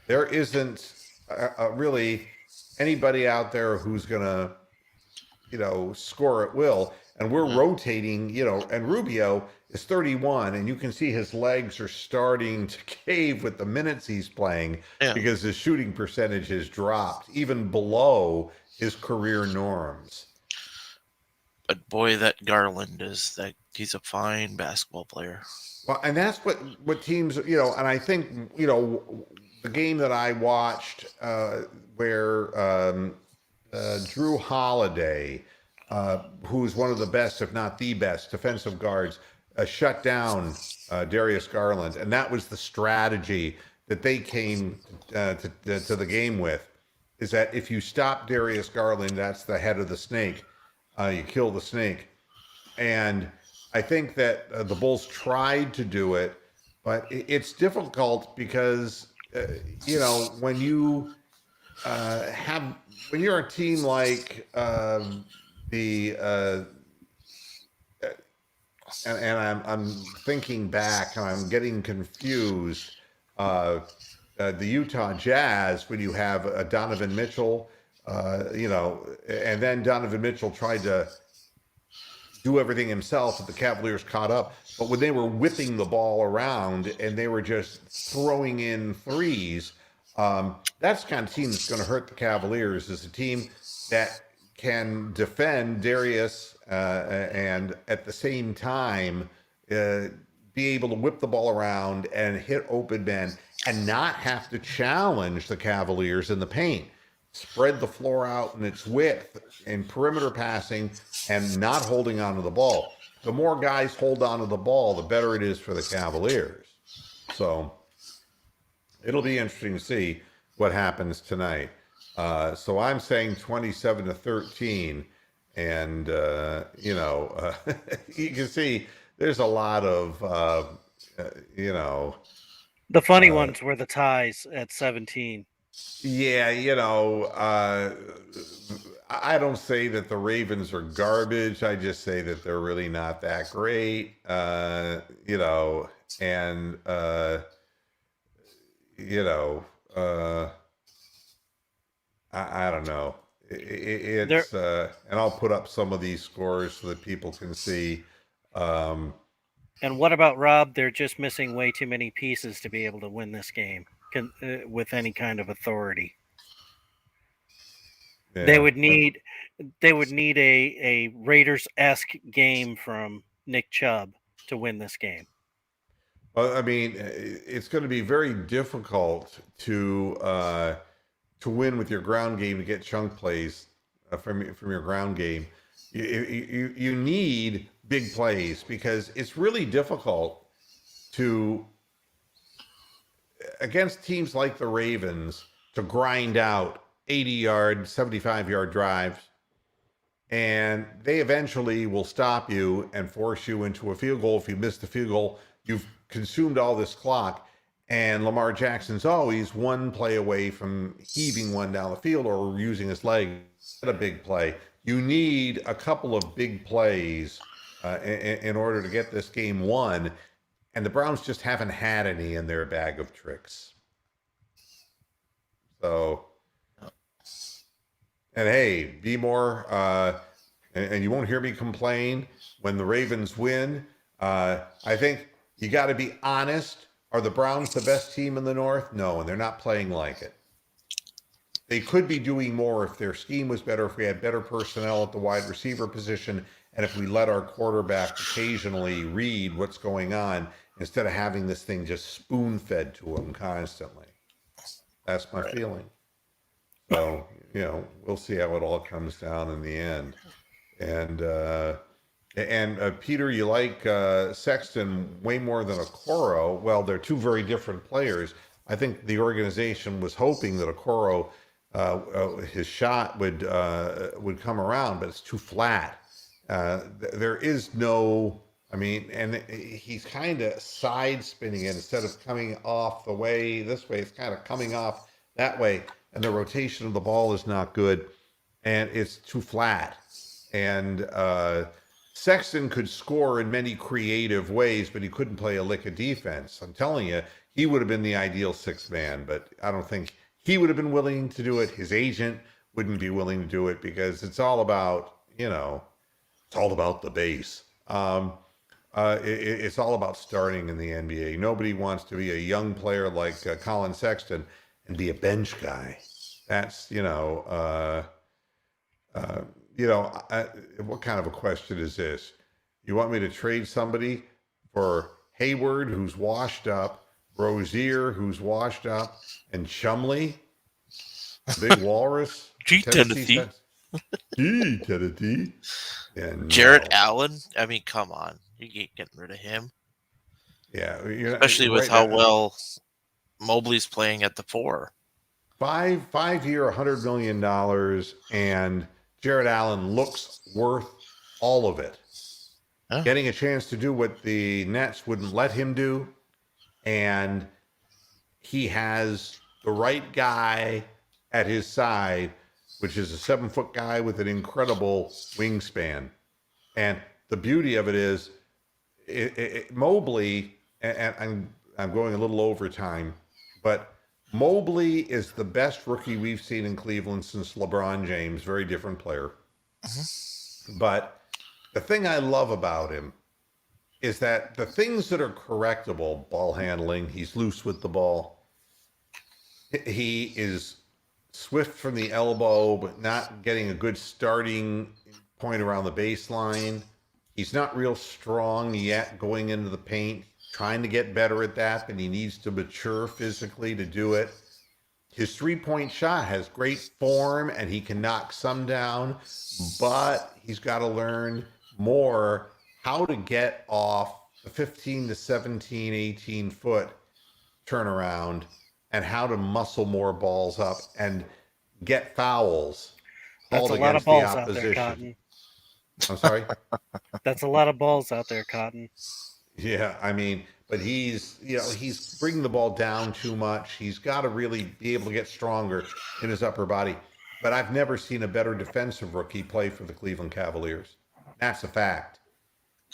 there isn't really anybody out there who's going to, score at will. And we're rotating, and Rubio is 31, and you can see his legs are starting to cave with the minutes he's playing because his shooting percentage has dropped even below his career norms. But boy, that Garland he's a fine basketball player. Well, and that's what teams, and I think, the game that I watched where Drew Holiday, who's one of the best, if not the best, defensive guards, shut down Darius Garland. And that was the strategy that they came to the game with, is that if you stop Darius Garland, that's the head of the snake. You kill the snake. And I think that the Bulls tried to do it, but it's difficult because, when you're a team like and I'm thinking back and I'm getting confused. The Utah Jazz, when you have Donovan Mitchell, and then Donovan Mitchell tried to do everything himself, and the Cavaliers caught up. But when they were whipping the ball around and they were just throwing in threes, that's the kind of team that's going to hurt the Cavaliers, is a team that can defend Darius and at the same time be able to whip the ball around and hit open men and not have to challenge the Cavaliers in the paint. spread the floor out in its width in perimeter passing and not holding onto the ball. The more guys hold onto the ball, the better it is for the Cavaliers. So it'll be interesting to see what happens tonight. So I'm saying 27-13, and you can see there's a lot of The funny ones were the ties at 17. Yeah, I don't say that the Ravens are garbage. I just say that they're really not that great. And I don't know. It's and I'll put up some of these scores so that people can see. And what about Rob? They're just missing way too many pieces to be able to win this game with any kind of authority. Yeah. They would need a Raiders-esque game from Nick Chubb to win this game. Well, I mean, it's going to be very difficult to win with your ground game, to get chunk plays from your ground game. You need big plays, because it's really difficult to, against teams like the Ravens, to grind out 80-yard, 75-yard drives, and they eventually will stop you and force you into a field goal. If you miss the field goal, you've consumed all this clock, and Lamar Jackson's always one play away from heaving one down the field or using his leg at a big play. You need a couple of big plays in order to get this game won, and the Browns just haven't had any in their bag of tricks. So, and hey, be more, and you won't hear me complain when the Ravens win. I think you got to be honest. Are the Browns the best team in the North? No, and they're not playing like it. They could be doing more if their scheme was better, if we had better personnel at the wide receiver position, and if we let our quarterback occasionally read what's going on instead of having this thing just spoon-fed to him constantly. That's my feeling. So, we'll see how it all comes down in the end. And Peter, you like Sexton way more than Okoro. Well, they're two very different players. I think the organization was hoping that Okoro, his shot would come around, but it's too flat. There is no, and he's kind of side spinning it instead of coming off the way this way. It's kind of coming off that way, and the rotation of the ball is not good, and it's too flat. And Sexton could score in many creative ways, but he couldn't play a lick of defense. I'm telling you, he would have been the ideal sixth man, but I don't think he would have been willing to do it. His agent wouldn't be willing to do it, because it's all about, it's all about the base. It's all about starting in the NBA. Nobody wants to be a young player like Colin Sexton and be a bench guy. That's, what kind of a question is this? You want me to trade somebody for Hayward, who's washed up, Rozier, who's washed up, and Chumley, Big Walrus? Gee, Tennessee. Gee, Tennessee. And Jarrett Allen? Come on. You ain't getting rid of him. Yeah. Especially with how well Mobley's playing at the 4. 5-year, $100 million, and Jarrett Allen looks worth all of it. Huh? Getting a chance to do what the Nets wouldn't let him do, and he has the right guy at his side, which is a 7-foot guy with an incredible wingspan. And the beauty of it is, Mobley, and I'm going a little over time, but Mobley is the best rookie we've seen in Cleveland since LeBron James. Very different player. Mm-hmm. But the thing I love about him is that the things that are correctable, ball handling, he's loose with the ball. He is swift from the elbow, but not getting a good starting point around the baseline. He's not real strong yet going into the paint. Trying to get better at that, but he needs to mature physically to do it. his three-point shot has great form and he can knock some down, but he's got to learn more how to get off the 15 to 17, 18 foot turnaround and how to muscle more balls up and get fouls That's called a lot of against the balls out there, opposition. Cotton. I'm sorry? That's a lot of balls out there, Cotton. Yeah, I mean, but he's bringing the ball down too much. He's got to really be able to get stronger in his upper body. But I've never seen a better defensive rookie play for the Cleveland Cavaliers. That's a fact.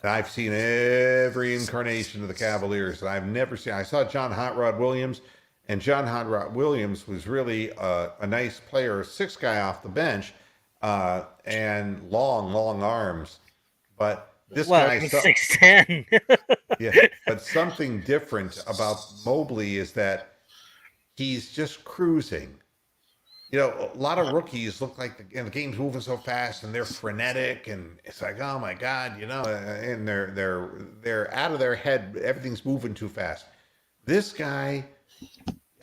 And I've seen every incarnation of the Cavaliers that I've never seen. I saw John Hot Rod Williams, and John Hot Rod Williams was really a nice player, a sixth guy off the bench, and long arms. But this guy, he was 6'10". yeah, but something different about Mobley is that he's just cruising. You know, a lot of rookies look like the game's moving so fast and they're frenetic, and it's like, oh my God, you know, and they're out of their head. Everything's moving too fast. This guy,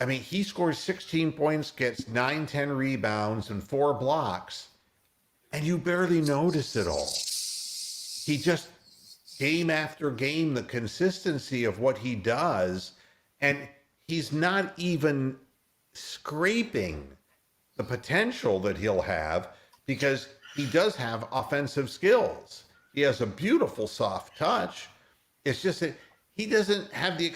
I mean, he scores 16 points, gets 9-10 rebounds and 4 blocks, and you barely notice it all. He just, game after game, the consistency of what he does, and he's not even scraping the potential that he'll have because he does have offensive skills. He has a beautiful soft touch. It's just that he doesn't have the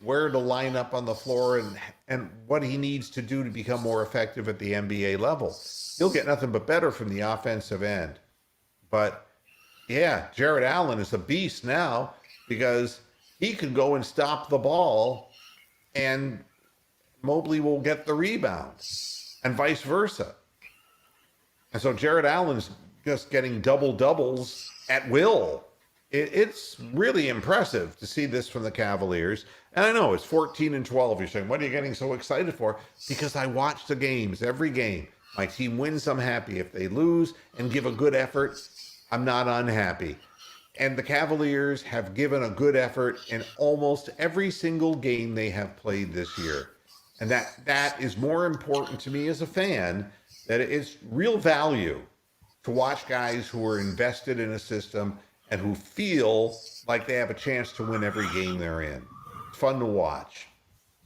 where to line up on the floor and what he needs to do to become more effective at the NBA level. He'll get nothing but better from the offensive end. But yeah, Jared Allen is a beast now because he can go and stop the ball and Mobley will get the rebound and vice versa. And so Jared Allen's just getting double-doubles at will. It's really impressive to see this from the Cavaliers. And I know it's 14-12. You're saying, what are you getting so excited for? Because I watch the games, every game. My team wins, I'm happy. If they lose and give a good effort, I'm not unhappy. And the Cavaliers have given a good effort in almost every single game they have played this year. And that is more important to me as a fan, that it's real value to watch guys who are invested in a system and who feel like they have a chance to win every game they're in. It's fun to watch.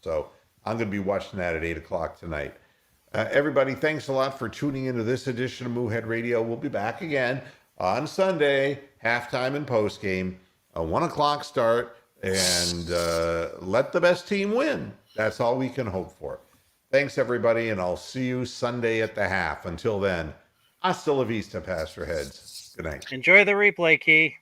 So I'm going to be watching that at 8 o'clock tonight. Everybody, thanks a lot for tuning into this edition of Moohead Radio. We'll be back again on Sunday, halftime and postgame, a 1 o'clock start, and let the best team win. That's all we can hope for. Thanks, everybody, and I'll see you Sunday at the half. Until then, hasta la vista, Pastor Heads. Good night. Enjoy the replay, Key.